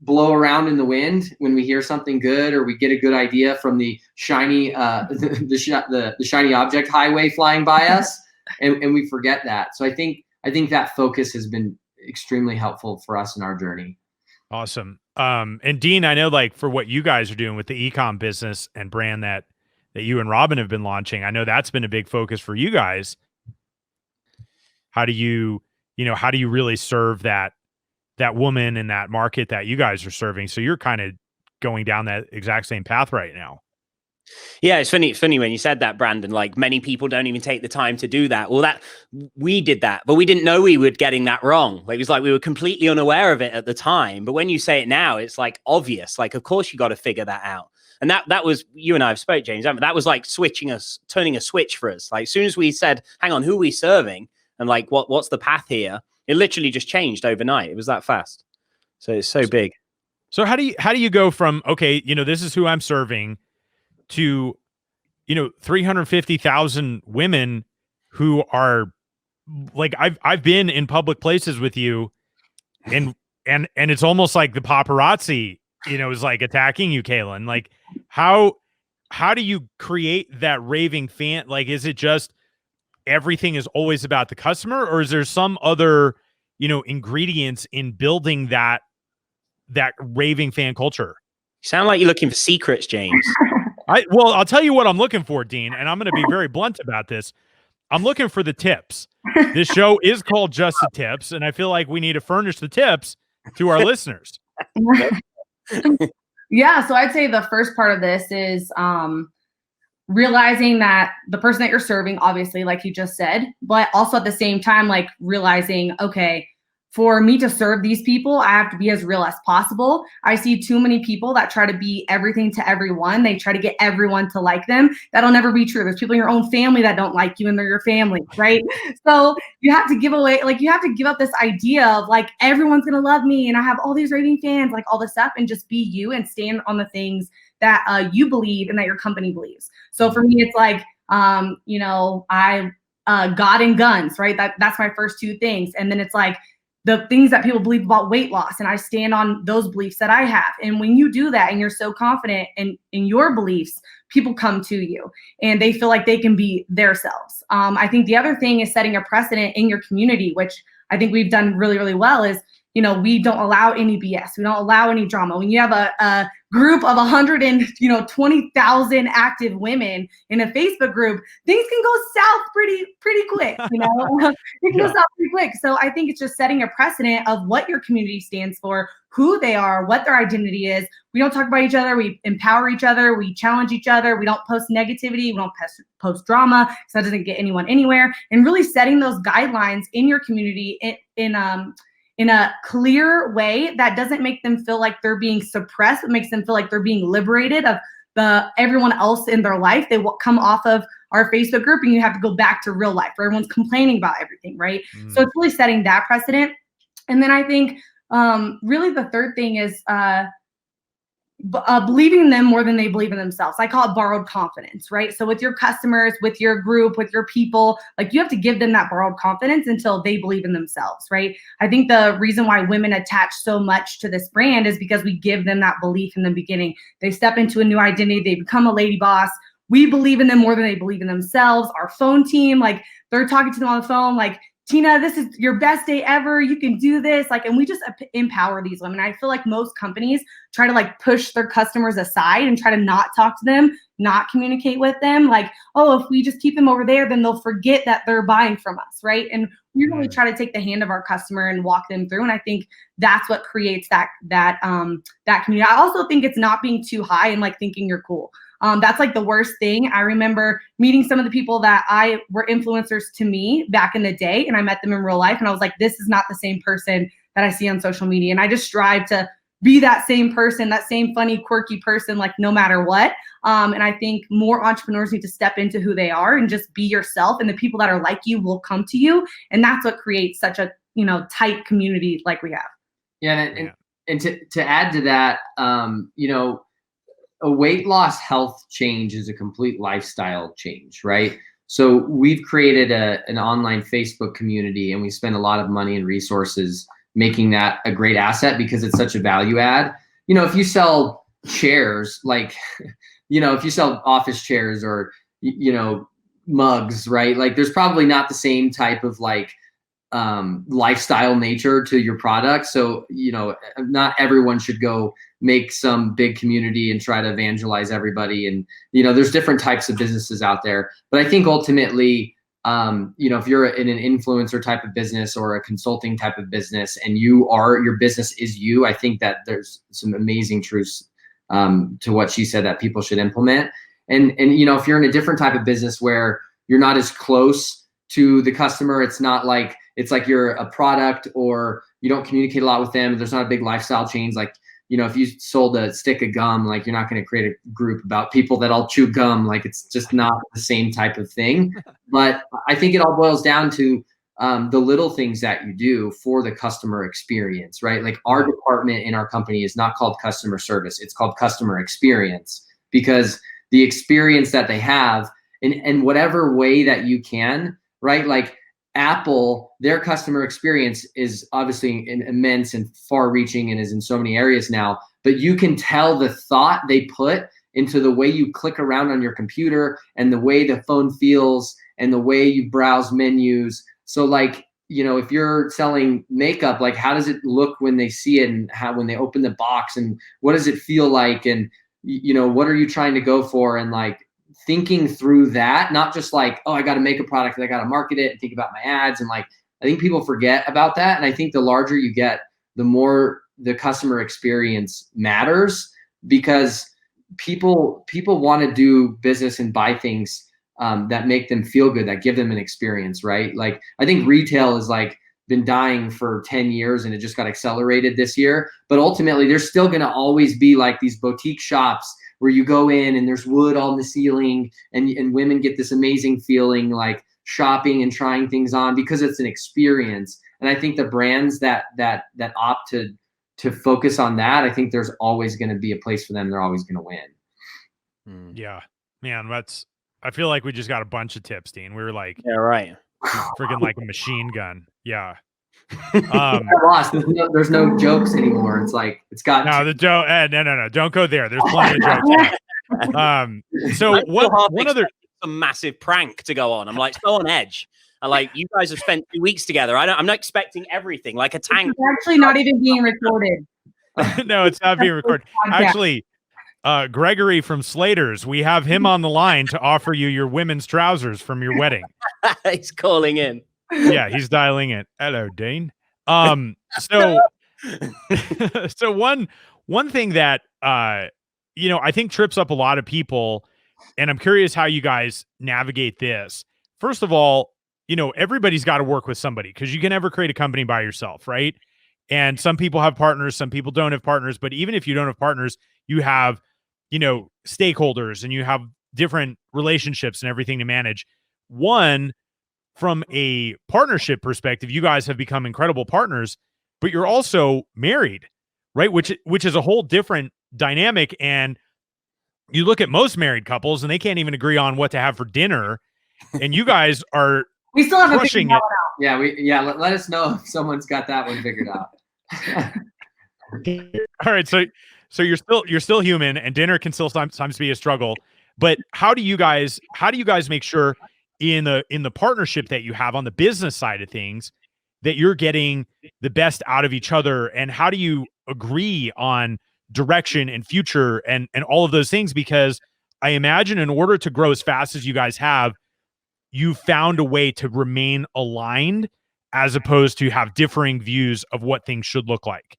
S4: blow around in the wind when we hear something good, or we get a good idea from the shiny, the shiny object highway flying by us, and we forget that. So I think that focus has been extremely helpful for us in our journey.
S3: Awesome. And Dean, I know like for what you guys are doing with the e-com business and brand that you and Robin have been launching, I know that's been a big focus for you guys. How do you really serve that woman in that market that you guys are serving? So you're kind of going down that exact same path right now.
S2: Yeah, it's funny when you said that, Brandon. Like, many people don't even take the time to do that. Well, we did that, but we didn't know we were getting that wrong. Like, it was like we were completely unaware of it at the time. But when you say it now, it's like obvious. Like, of course you got to figure that out. And that was, you and I have spoke, James. That was like turning a switch for us. Like, as soon as we said, hang on, who are we serving? And like, what's the path here? It literally just changed overnight. It was that fast. So it's so big.
S3: So how do you go from, okay, this is who I'm serving, to 350,000 women who are like, I've been in public places with you, and it's almost like the paparazzi is like attacking you, Kaelin. Like, how do you create that raving fan? Like, is it just everything is always about the customer, or is there some other ingredients in building that raving fan culture?
S2: You sound like you're looking for secrets, James.
S3: Well, I'll tell you what I'm looking for, Dean, and I'm going to be very blunt about this. I'm looking for the tips. This show is called Just the Tips, and I feel like we need to furnish the tips to our listeners.
S5: Yeah, so I'd say the first part of this is realizing that the person that you're serving, obviously, like you just said, but also at the same time, like realizing, okay, for me to serve these people, I have to be as real as possible. I see too many people that try to be everything to everyone. They try to get everyone to like them. That'll never be true. There's people in your own family that don't like you, and they're your family, right? So you have to give up this idea of like, everyone's gonna love me and I have all these raving fans, like all this stuff, and just be you and stand on the things that you believe and that your company believes. So for me, it's like, God and guns, right? That's my first two things. And then it's like, the things that people believe about weight loss, and I stand on those beliefs that I have. And when you do that and you're so confident in your beliefs, people come to you and they feel like they can be themselves. I think the other thing is setting a precedent in your community, which I think we've done really, really well, is we don't allow any BS. We don't allow any drama. When you have a group of 120,000 active women in a Facebook group, things can go south pretty quick. It can go south pretty quick. So I think it's just setting a precedent of what your community stands for, who they are, what their identity is. We don't talk about each other. We empower each other. We challenge each other. We don't post negativity. We don't post drama, so that doesn't get anyone anywhere. And really setting those guidelines in your community in a clear way that doesn't make them feel like they're being suppressed, but makes them feel like they're being liberated of everyone else in their life. They will come off of our Facebook group and you have to go back to real life where everyone's complaining about everything, right? So it's really setting that precedent. And then I think really the third thing is believing in them more than they believe in themselves. I call it borrowed confidence, right? So with your customers, with your group, with your people, like, you have to give them that borrowed confidence until they believe in themselves, right? I think the reason why women attach so much to this brand is because we give them that belief in the beginning. They step into a new identity, they become a lady boss. We believe in them more than they believe in themselves. Our phone team, like, they're talking to them on the phone, like, Tina, this is your best day ever. You can do this. Like, and we just empower these women. I feel like most companies try to like push their customers aside and try to not talk to them, not communicate with them. Like, oh, if we just keep them over there, then they'll forget that they're buying from us, right? And we really try to take the hand of our customer and walk them through. And I think that's what creates that community. I also think it's not being too high and like thinking you're cool. That's like the worst thing. I remember meeting some of the people that were influencers to me back in the day, and I met them in real life, and I was like, this is not the same person that I see on social media. And I just strive to be that same person, that same funny, quirky person, like no matter what. And I think more entrepreneurs need to step into who they are and just be yourself, and the people that are like you will come to you. And that's what creates such a, tight community like we have.
S4: Yeah. And to add to that, a weight loss health change is a complete lifestyle change, right? So we've created an online Facebook community, and we spend a lot of money and resources making that a great asset because it's such a value add. If you sell chairs, like, if you sell office chairs or, mugs, right? Like there's probably not the same type of like lifestyle nature to your product. So, not everyone should go make some big community and try to evangelize everybody. And, there's different types of businesses out there. But I think ultimately, if you're in an influencer type of business or a consulting type of business and your business is you, I think that there's some amazing truths to what she said that people should implement. And if you're in a different type of business where you're not as close to the customer, it's like you're a product or you don't communicate a lot with them. There's not a big lifestyle change. Like, if you sold a stick of gum, like you're not going to create a group about people that all chew gum. Like it's just not the same type of thing. But I think it all boils down to the little things that you do for the customer experience, right? Like our department in our company is not called customer service. It's called customer experience, because the experience that they have in whatever way that you can, right? Like Apple, their customer experience is obviously immense and far-reaching and is in so many areas now, but you can tell the thought they put into the way you click around on your computer and the way the phone feels and the way you browse menus. So like, if you're selling makeup, like how does it look when they see it and when they open the box and what does it feel like? And, what are you trying to go for? And like, thinking through that, not just like, oh, I got to make a product and I got to market it and think about my ads. And like, I think people forget about that. And I think the larger you get, the more the customer experience matters, because people want to do business and buy things that make them feel good, that give them an experience, right? Like, I think retail is like been dying for 10 years and it just got accelerated this year. But ultimately, there's still going to always be like these boutique shops where you go in and there's wood on the ceiling and women get this amazing feeling like shopping and trying things on because it's an experience. And I think the brands that opt to focus on that, I think there's always going to be a place for them. They're always going to win.
S3: Yeah, man, I feel like we just got a bunch of tips, Dean. We were like,
S2: yeah, right.
S3: Freaking like a machine gun. Yeah.
S4: There's no jokes anymore. It's like it's got
S3: no don't go there. There's plenty of jokes. So one other
S2: a massive prank to go on. I'm like so on edge. You guys have spent 2 weeks together. I'm not expecting everything like a tank.
S5: It's actually not even being recorded.
S3: No, it's not being recorded. Actually, Gregory from Slater's, we have him on the line to offer you your women's trousers from your wedding.
S2: He's calling in.
S3: Yeah, he's dialing in. Hello, Dean. So one thing that I think trips up a lot of people, and I'm curious how you guys navigate this. First of all, everybody's got to work with somebody because you can never create a company by yourself, right? And some people have partners, some people don't have partners, but even if you don't have partners, you have, stakeholders and you have different relationships and everything to manage. One, from a partnership perspective, you guys have become incredible partners, but you're also married, right? Which is a whole different dynamic. And you look at most married couples and they can't even agree on what to have for dinner. And you guys are
S5: we still haven't
S3: crushing
S5: figured
S3: it.
S5: that out.
S4: Let us know if someone's got that one figured out.
S3: All right. So you're still human and dinner can still sometimes be a struggle, but how do you guys make sure in the partnership that you have on the business side of things, that you're getting the best out of each other? And how do you agree on direction and future and all of those things? Because I imagine in order to grow as fast as you guys have, you found a way to remain aligned as opposed to have differing views of what things should look like.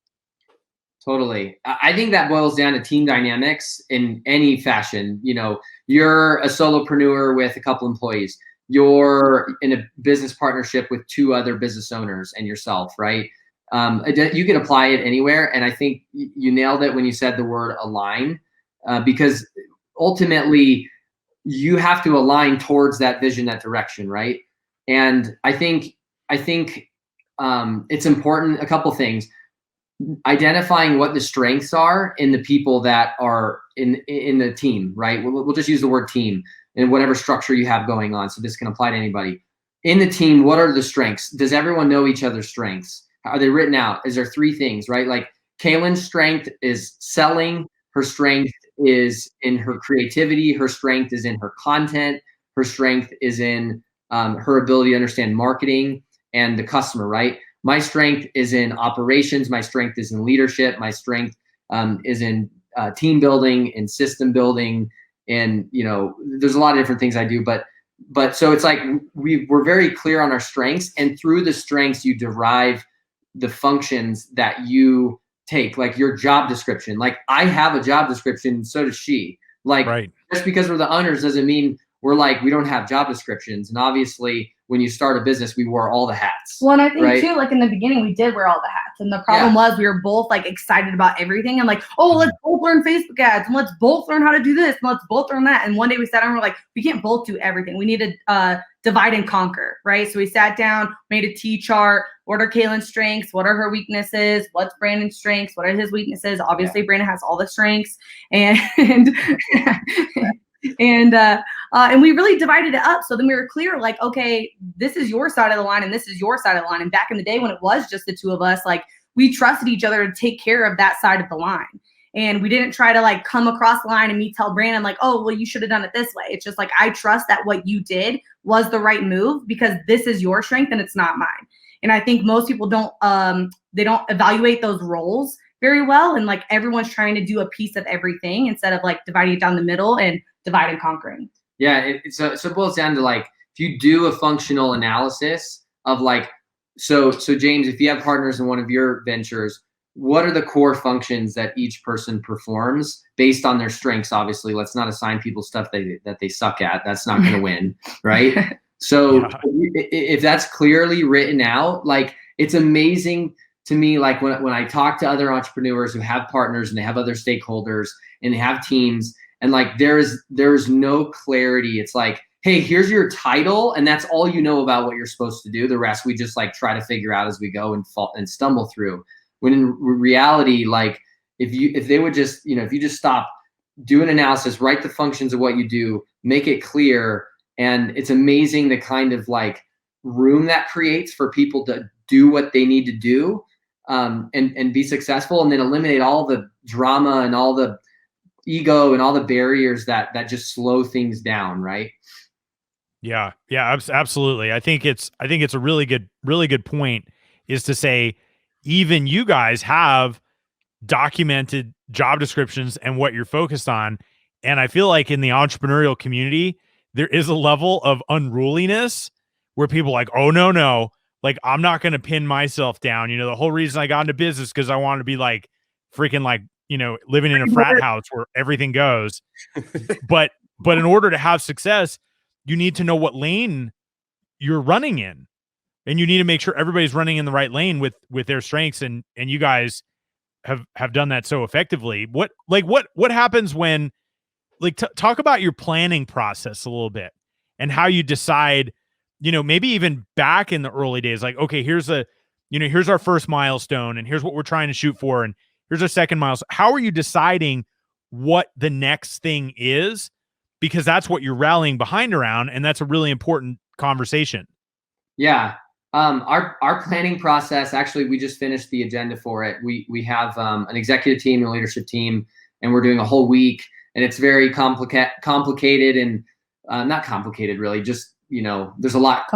S4: Totally. I think that boils down to team dynamics in any fashion. You know, you're a solopreneur with a couple employees. You're in a business partnership with 2 other business owners and yourself, right? You can apply it anywhere. And I think you nailed it when you said the word align, because ultimately you have to align towards that vision, that direction, right? And I think it's important. A couple things: identifying what the strengths are in the people that are in the team, right? We'll just use the word team in whatever structure you have going on. So this can apply to anybody. In the team, what are the strengths? Does everyone know each other's strengths? Are they written out? Is there 3 things, right? Like Kaelin's strength is selling. Her strength is in her creativity. Her strength is in her content. Her strength is in her ability to understand marketing and the customer, right? My strength is in operations. My strength is in leadership. My strength is in team building and system building. And, you know, there's a lot of different things I do, but so it's like we're very clear on our strengths, and through the strengths you derive the functions that you take, like your job description. Like I have a job description, so does she. Like
S3: right.
S4: Just because we're the owners doesn't mean we're like, we don't have job descriptions. And obviously when you start a business, we wore all the hats.
S5: Well, and I think
S4: right?
S5: too, like in the beginning, we did wear all the hats. And the problem was we were both like excited about everything. And like, oh, let's both learn Facebook ads, and let's both learn how to do this, and let's both learn that. And one day we sat down and we're like, we can't both do everything. We need to divide and conquer, right? So we sat down, made a T chart. What are Kaelin's strengths? What are her weaknesses? What's Brandon's strengths? What are his weaknesses? Obviously, Brandon has all the strengths. And and we really divided it up. So then we were clear, like, okay, this is your side of the line and this is your side of the line. And back in the day when it was just the 2 of us, like we trusted each other to take care of that side of the line. And we didn't try to like come across the line and me tell Brandon like, oh, well, you should have done it this way. It's just like, I trust that what you did was the right move because this is your strength and it's not mine. And I think most people don't, they don't evaluate those roles very well. And like everyone's trying to do a piece of everything instead of like dividing it down the middle and divide and conquering.
S4: Yeah. So it boils down to like, if you do a functional analysis of like, so James, if you have partners in one of your ventures, what are the core functions that each person performs based on their strengths? Obviously, let's not assign people stuff that they suck at. That's not going to win, right? So if that's clearly written out, like it's amazing to me. Like when I talk to other entrepreneurs who have partners and they have other stakeholders and they have teams, and like there's no clarity. It's like, hey, here's your title, and that's all you know about what you're supposed to do. The rest we just like try to figure out as we go and fall and stumble through. When in reality, like if they would just, if you just stop, do an analysis, write the functions of what you do, make it clear. And it's amazing the kind of like room that creates for people to do what they need to do and be successful, and then eliminate all the drama and all the ego and all the barriers that just slow things down. Right.
S3: Yeah, absolutely. I think it's a really good point is to say, even you guys have documented job descriptions and what you're focused on. And I feel like in the entrepreneurial community, there is a level of unruliness where people are like, oh, no, like, I'm not going to pin myself down. The whole reason I got into business because I wanted to be like freaking like, living in a frat house where everything goes. But in order to have success, you need to know what lane you're running in. And you need to make sure everybody's running in the right lane with their strengths, and you guys have done that so effectively. What happens when, like, talk about your planning process a little bit and how you decide, maybe even back in the early days, like, okay, here's our first milestone and here's what we're trying to shoot for, and here's our second milestone. How are you deciding what the next thing is? Because that's what you're rallying behind around, and that's a really important conversation.
S4: Yeah. Our planning process, actually, we just finished the agenda for it. We have an executive team and a leadership team, and we're doing a whole week, and it's very complicated and not complicated, really. Just there's a lot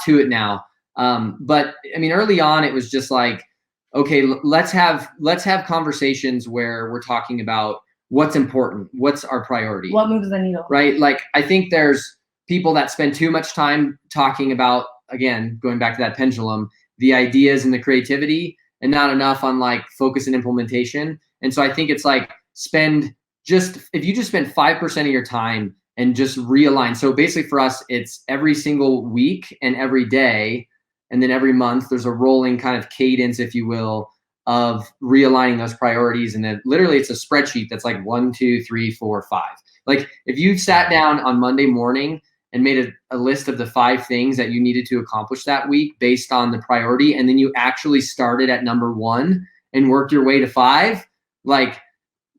S4: to it now. But I mean, early on, it was just like, okay, let's have conversations where we're talking about what's important, what's our priority,
S5: what moves the needle,
S4: right? Like, I think there's people that spend too much time talking about, again, going back to that pendulum, the ideas and the creativity, and not enough on like focus and implementation. And so I think it's like if you just spend 5% of your time and just realign. So basically for us, it's every single week and every day. And then every month there's a rolling kind of cadence, if you will, of realigning those priorities. And then literally it's a spreadsheet that's like 1, 2, 3, 4, 5. Like if you sat down on Monday morning and made a list of the 5 things that you needed to accomplish that week based on the priority, and then you actually started at number 1 and worked your way to 5, like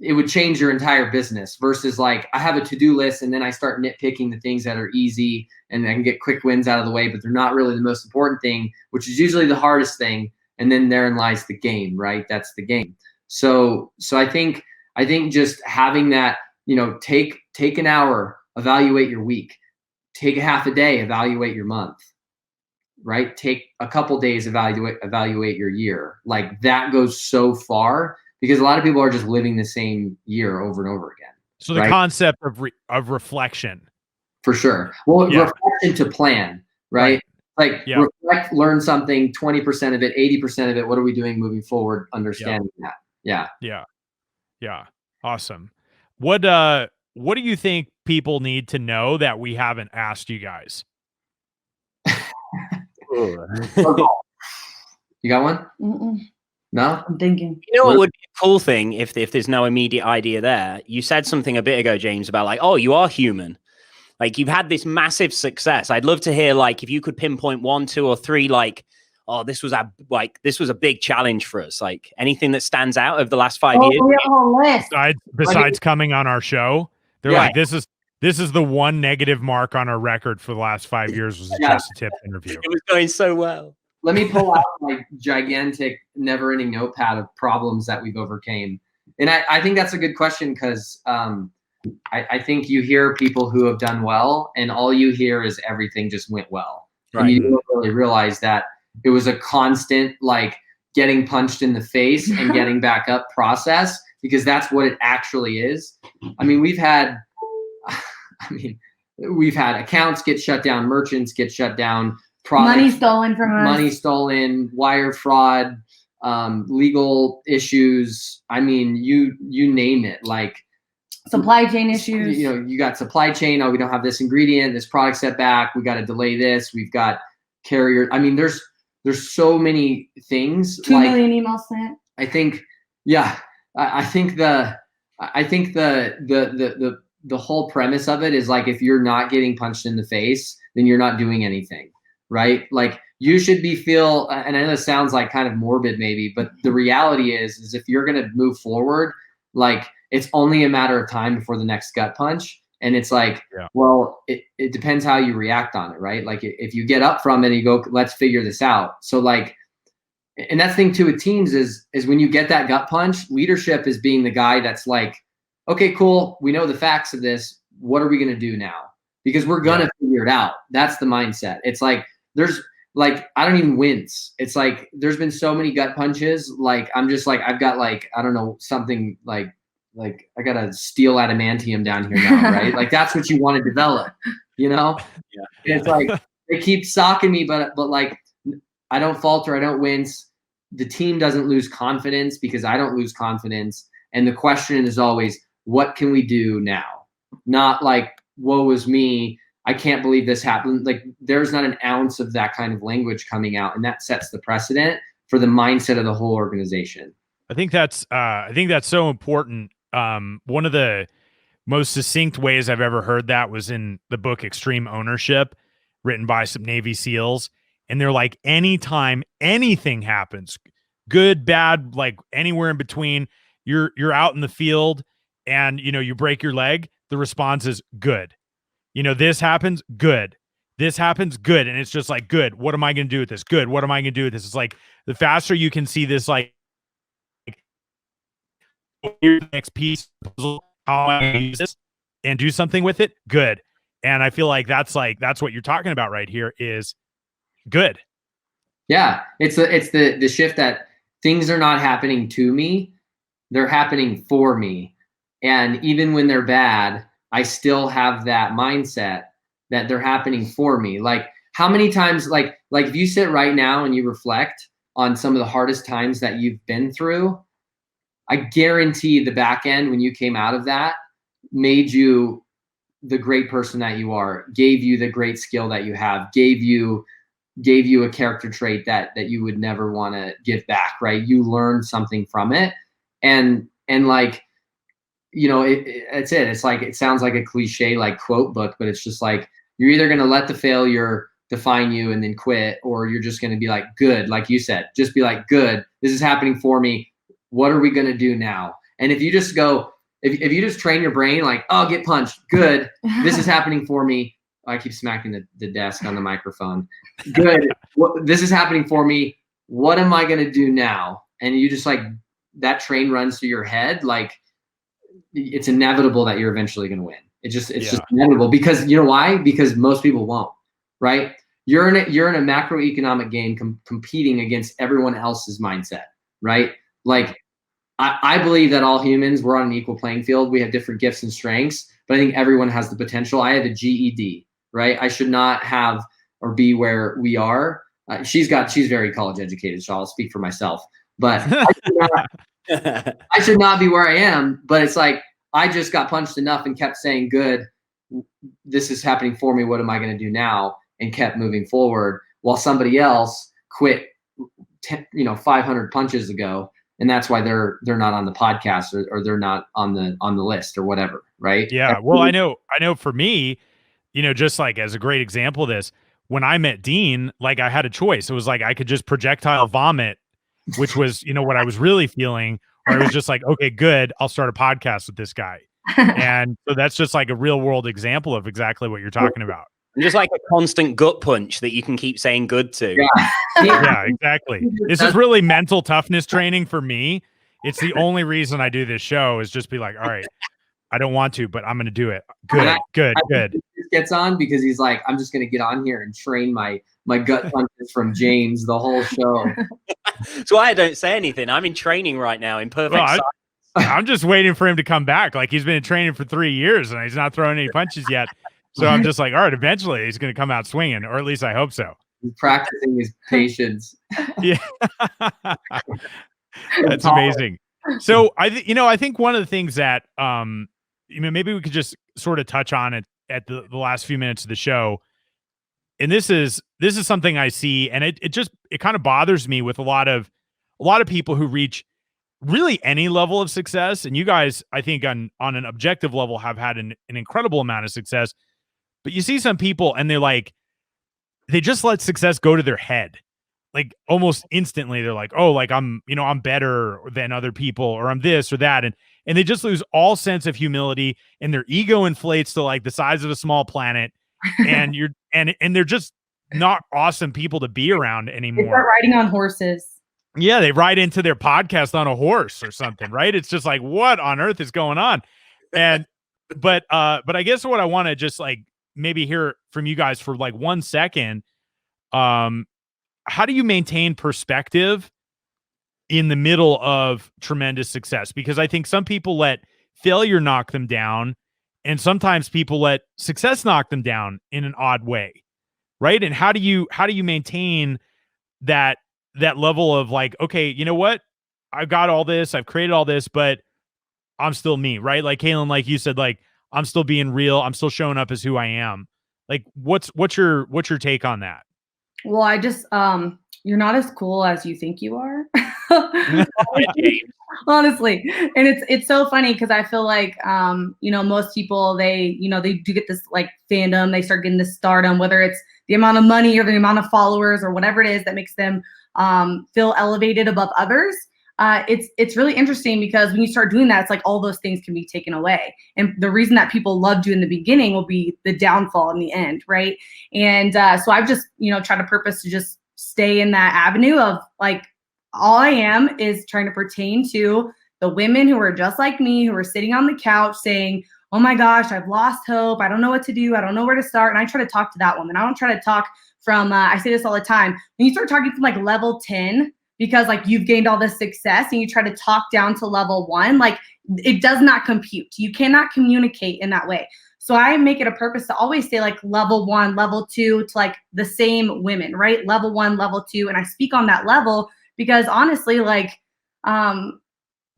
S4: it would change your entire business versus like I have a to-do list and then I start nitpicking the things that are easy and I can get quick wins out of the way, but they're not really the most important thing, which is usually the hardest thing. And then therein lies the game, right? That's the game. So I think just having that, take an hour, evaluate your week, take a half a day, evaluate your month, right? Take a couple days, evaluate your year. Like that goes so far because a lot of people are just living the same year over and over again.
S3: So the concept of reflection.
S4: For sure. Well, reflection to plan, right? Like reflect, learn something, 20% of it, 80% of it. What are we doing moving forward? Understanding that.
S3: Yeah. Awesome. What do you think people need to know that we haven't asked you guys?
S4: You got one?
S5: Mm-mm.
S4: No?
S5: I'm thinking.
S2: You know what would be a cool thing if there's no immediate idea there? You said something a bit ago, James, about like, oh, you are human. Like you've had this massive success. I'd love to hear like if you could pinpoint 1, 2, or 3, like, oh, this was a big challenge for us. Like anything that stands out over the last 5 years.
S5: We have a whole list.
S3: Besides coming on our show, they're like, this is the one negative mark on our record for the last 5 years was the Just a Tip interview.
S2: It was going so well.
S4: Let me pull out my gigantic, never-ending notepad of problems that we've overcame. And I think that's a good question because I think you hear people who have done well, and all you hear is everything just went well. Right. And you don't really realize that it was a constant, like, getting punched in the face and getting back up process, because that's what it actually is. I mean, we've had accounts get shut down, merchants get shut down,
S5: money stolen from us,
S4: wire fraud, legal issues. I mean, you name it. Like
S5: supply chain issues.
S4: You got supply chain. Oh, we don't have this ingredient. This product set back. We got to delay this. We've got carrier. I mean, there's so many things.
S5: 2 million emails sent.
S4: I think the whole premise of it is like, if you're not getting punched in the face, then you're not doing anything, right? Like you should and I know this sounds like kind of morbid maybe, but the reality is if you're going to move forward, like it's only a matter of time before the next gut punch. And it's like, well, it depends how you react on it, right? Like if you get up from it and you go, let's figure this out. So like, and that's the thing too with teams is when you get that gut punch, leadership is being the guy that's like, okay, cool. We know the facts of this. What are we going to do now? Because we're going to figure it out. That's the mindset. It's like, I don't even wince. It's like, there's been so many gut punches. Like, I'm just like, I've got like, I don't know, something like I got a steel adamantium down here now, right? Like that's what you want to develop, Yeah. It's like, they keep socking me, but like, I don't falter. I don't wince. The team doesn't lose confidence because I don't lose confidence. And the question is always, what can we do now? Not like, woe is me. I can't believe this happened. Like there's not an ounce of that kind of language coming out. And that sets the precedent for the mindset of the whole organization.
S3: I think that's so important. One of the most succinct ways I've ever heard that was in the book Extreme Ownership, written by some Navy SEALs. And they're like, anytime anything happens, good, bad, like anywhere in between, you're out in the field and, you break your leg, the response is good. This happens, good. This happens, good. And it's just like, good. What am I going to do with this? Good. What am I going to do with this? It's like the faster you can see this, like here's the next piece, how am I going to use this and do something with it? Good. And I feel like that's what you're talking about right here is good.
S4: Yeah. It's the shift that things are not happening to me. They're happening for me. And even when they're bad, I still have that mindset that they're happening for me. Like how many times, like if you sit right now and you reflect on some of the hardest times that you've been through, I guarantee the back end, when you came out of that, made you the great person that you are, gave you the great skill that you have, gave you a character trait that you would never want to give back, right? You learned something from it. And like, you know, it's like, it sounds like a cliche, like quote book, but it's just like, you're either going to let the failure define you and then quit, or you're just going to be like, good. Like you said, just be like, good, this is happening for me. What are we going to do now? And if you just go, if you just train your brain, like, oh, get punched. Good. This is happening for me. I keep smacking the desk on the microphone. Good. This is happening for me. What am I going to do now? And you just like, that train runs through your head. Like it's inevitable that you're eventually going to win. It's just inevitable, because you know why? Because most people won't, right? You're in a macroeconomic game competing against everyone else's mindset, right? Like I believe that all humans, we're on an equal playing field. We have different gifts and strengths, but I think everyone has the potential. I have a GED, right? I should not have or be where we are. She's very college educated, so I'll speak for myself. But I should not be where I am. But it's like, I just got punched enough and kept saying, good, this is happening for me. What am I going to do now? And kept moving forward, while somebody else quit 500 punches ago. And that's why they're not on the podcast, or they're not on the list or whatever. Right.
S3: Yeah. Well, I know for me, just like as a great example of this, when I met Dean, like I had a choice. It was like, I could just projectile vomit, which was, what I was really feeling, or I was just like, okay, good, I'll start a podcast with this guy. And so that's just like a real world example of exactly what you're talking about.
S2: Just like a constant gut punch that you can keep saying good to.
S3: Yeah, exactly. This is really mental toughness training for me. It's the only reason I do this show, is just be like, all right, I don't want to, but I'm going to do it. Good.
S4: He gets on because he's like, I'm just going to get on here and train my gut punches from James the whole show.
S2: That's why I don't say anything. I'm in training right now in perfect silence.
S3: I'm just waiting for him to come back. Like, he's been in training for 3 years and he's not throwing any punches yet. So I'm just like, all right, eventually he's going to come out swinging, or at least I hope so.
S4: He's practicing his patience.
S3: Yeah. That's amazing. So I think one of the things that, maybe we could just sort of touch on it at the last few minutes of the show. And this is something I see, and it kind of bothers me with a lot of people who reach really any level of success. And you guys, I think on an objective level, have had an incredible amount of success. But you see some people and they just let success go to their head. Like almost instantly, they're like, oh, like I'm better than other people, or I'm this or that. And they just lose all sense of humility, and their ego inflates to like the size of a small planet. And they're just not awesome people to be around anymore.
S5: They start riding on horses.
S3: Yeah, they ride into their podcast on a horse or something, right? It's just like, what on earth is going on? And but I guess what I want to just like maybe hear from you guys for like 1 second, how do you maintain perspective in the middle of tremendous success? Because I think some people let failure knock them down, and sometimes people let success knock them down in an odd way, right? And how do you maintain that level of like, okay, you know what? I've got all this, I've created all this, but I'm still me, right? Like Kaelin, like you said, like I'm still being real, I'm still showing up as who I am. Like what's your take on that?
S5: Well, I just you're not as cool as you think you are. Honestly. And it's so funny because I feel like most people, they do get this like fandom, they start getting this stardom, whether it's the amount of money or the amount of followers or whatever it is that makes them feel elevated above others. It's really interesting because when you start doing that, it's like all those things can be taken away. And the reason that people loved you in the beginning will be the downfall in the end, right? And so I've just, tried to purpose to just stay in that avenue of like, all I am is trying to pertain to the women who are just like me, who are sitting on the couch saying, oh my gosh, I've lost hope. I don't know what to do. I don't know where to start. And I try to talk to that woman. I don't try to talk from, I say this all the time. When you start talking from like level 10, because like you've gained all this success and you try to talk down to level 1, like it does not compute. You cannot communicate in that way. So I make it a purpose to always say like level 1, level 2 to like the same women, right? Level 1, level 2. And I speak on that level because honestly, like,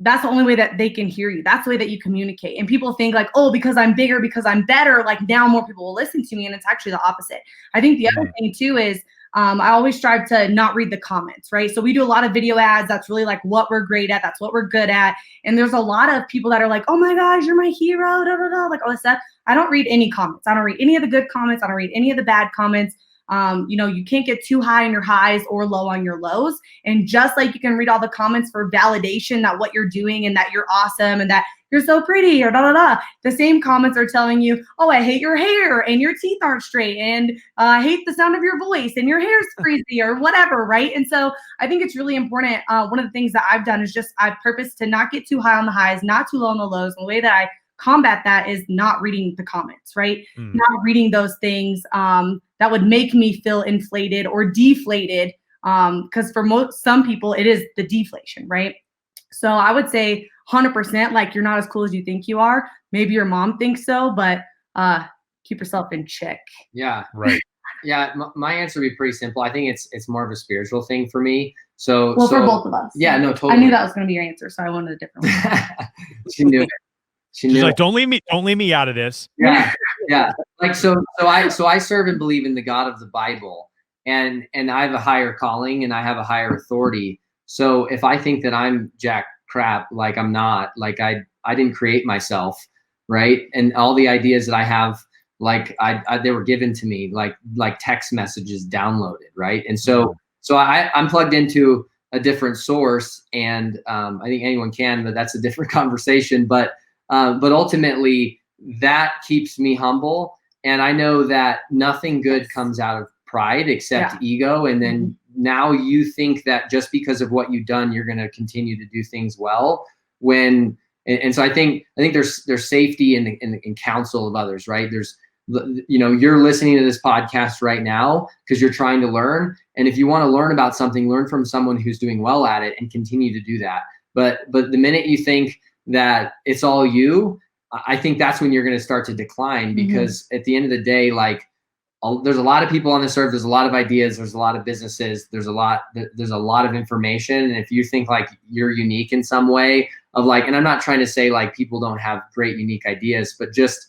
S5: that's the only way that they can hear you. That's the way that you communicate. And people think like, oh, because I'm bigger, because I'm better, like now more people will listen to me. And it's actually the opposite. I think the other thing too is I always strive to not read the comments, right? So we do a lot of video ads. That's really like what we're great at. That's what we're good at. And there's a lot of people that are like, oh my gosh, you're my hero, da, da, da, like all this stuff. I don't read any comments. I don't read any of the good comments. I don't read any of the bad comments. You can't get too high on your highs or low on your lows. And just like you can read all the comments for validation that what you're doing and that you're awesome and that you're so pretty or da da da, the same comments are telling you, oh, I hate your hair and your teeth aren't straight and I hate the sound of your voice and your hair's frizzy or whatever, right? And so I think it's really important. One of the things that I've done is just I've purposed to not get too high on the highs, not too low on the lows. And the way that I combat that is not reading the comments, right? Not reading those things that would make me feel inflated or deflated. Because for some people, it is the deflation, right? So I would say 100%, like you're not as cool as you think you are. Maybe your mom thinks so, but keep yourself in check.
S4: Yeah.
S3: Right.
S4: Yeah. My answer would be pretty simple. I think it's more of a spiritual thing for me. So
S5: for both of us.
S4: Yeah, no, totally.
S5: I knew that was going to be your answer, so I wanted a different one.
S4: She knew it.
S3: She's like, don't leave me out of this.
S4: Yeah. Yeah. Like, so I serve and believe in the God of the Bible, and I have a higher calling and I have a higher authority. So if I think that I'm jack crap, like I'm not, like I didn't create myself, right? And all the ideas that I have, like they were given to me, like text messages downloaded, right? And so I'm plugged into a different source, and I think anyone can, but that's a different conversation. But ultimately, that keeps me humble, and I know that nothing good comes out of pride except ego. And then now you think that just because of what you've done, you're going to continue to do things well. And so I think there's safety in counsel of others, right? There's, you're listening to this podcast right now because you're trying to learn. And if you want to learn about something, learn from someone who's doing well at it and continue to do that. But the minute you think that it's all you, I think that's when you're going to start to decline, because at the end of the day, like, there's a lot of people on this earth. There's a lot of ideas. There's a lot of businesses. There's a lot of information. And if you think like you're unique in some way of like, and I'm not trying to say like people don't have great, unique ideas, but just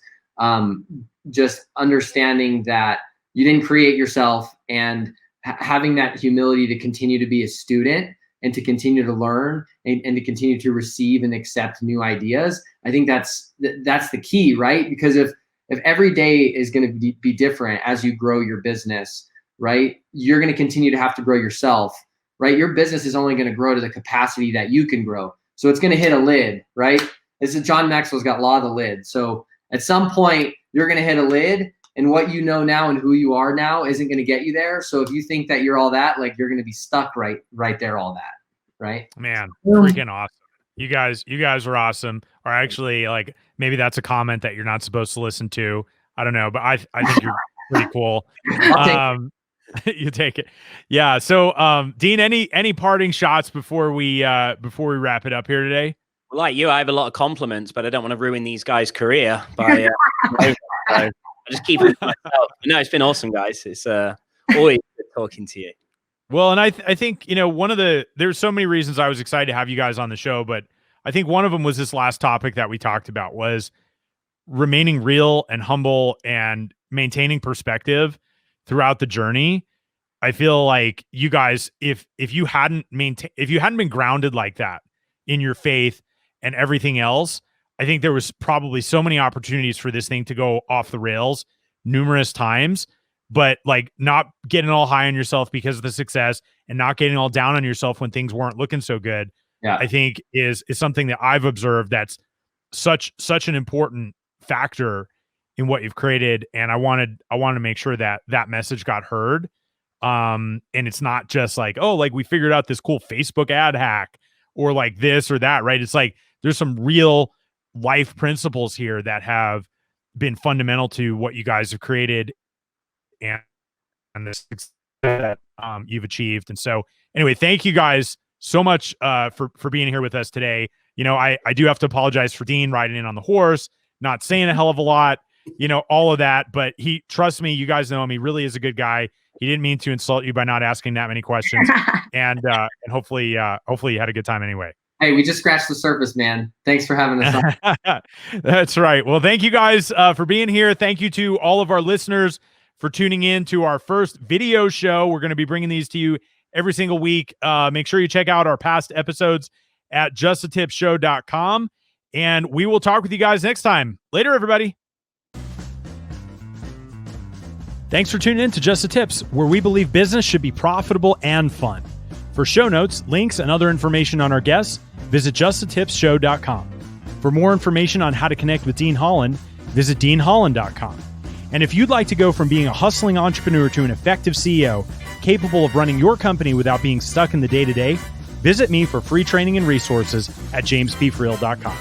S4: understanding that you didn't create yourself, and having that humility to continue to be a student and to continue to learn and to continue to receive and accept new ideas. I think that's the key, right? Because if every day is going to be different as you grow your business, right? You're going to continue to have to grow yourself, right? Your business is only going to grow to the capacity that you can grow. So it's going to hit a lid, right? This is John Maxwell's got law of the lid. So at some point you're going to hit a lid, and what you know now and who you are now isn't going to get you there. So if you think that you're all that, like, you're going to be stuck right there, all that, right?
S3: Man, freaking awesome. You guys are awesome. Or actually, like, maybe that's a comment that you're not supposed to listen to. I don't know, but I think you're pretty cool. You take it. Yeah. So, Dean, any parting shots before we wrap it up here today?
S2: Well, like you, I have a lot of compliments, but I don't want to ruin these guys' career by. I just keep it to myself. No, it's been awesome, guys. It's always good talking to you.
S3: Well, and I think, there's so many reasons I was excited to have you guys on the show, but I think one of them was this last topic that we talked about, was remaining real and humble and maintaining perspective throughout the journey. I feel like you guys, if you hadn't been grounded like that in your faith and everything else, I think there was probably so many opportunities for this thing to go off the rails numerous times. But like, not getting all high on yourself because of the success and not getting all down on yourself when things weren't looking so good, I think is something that I've observed that's such an important factor in what you've created. And I wanted to make sure that message got heard. And it's not just like, oh, like we figured out this cool Facebook ad hack or like this or that, right? It's like there's some real life principles here that have been fundamental to what you guys have created and the success that you've achieved. And so anyway, thank you guys so much for being here with us today. You know, I do have to apologize for Dean riding in on the horse, not saying a hell of a lot, you know, all of that, but trust me, you guys know him. He really is a good guy. He didn't mean to insult you by not asking that many questions. and hopefully you had a good time anyway.
S4: Hey, we just scratched the surface, man. Thanks for having us on.
S3: That's right. Well, thank you guys for being here. Thank you to all of our listeners for tuning in to our first video show. We're going to be bringing these to you every single week. Make sure you check out our past episodes at justtipshow.com. And we will talk with you guys next time. Later, everybody. Thanks for tuning in to Just the Tips, where we believe business should be profitable and fun. For show notes, links, and other information on our guests, visit justthetipshow.com. For more information on how to connect with Dean Holland, visit deanholland.com. And if you'd like to go from being a hustling entrepreneur to an effective CEO, capable of running your company without being stuck in the day-to-day, visit me for free training and resources at jamespfriel.com.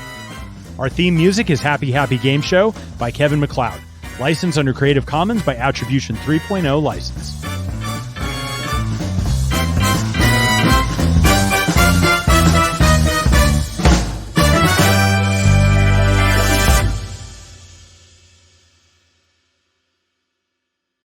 S3: Our theme music is Happy Happy Game Show by Kevin MacLeod, licensed under Creative Commons by Attribution 3.0 license.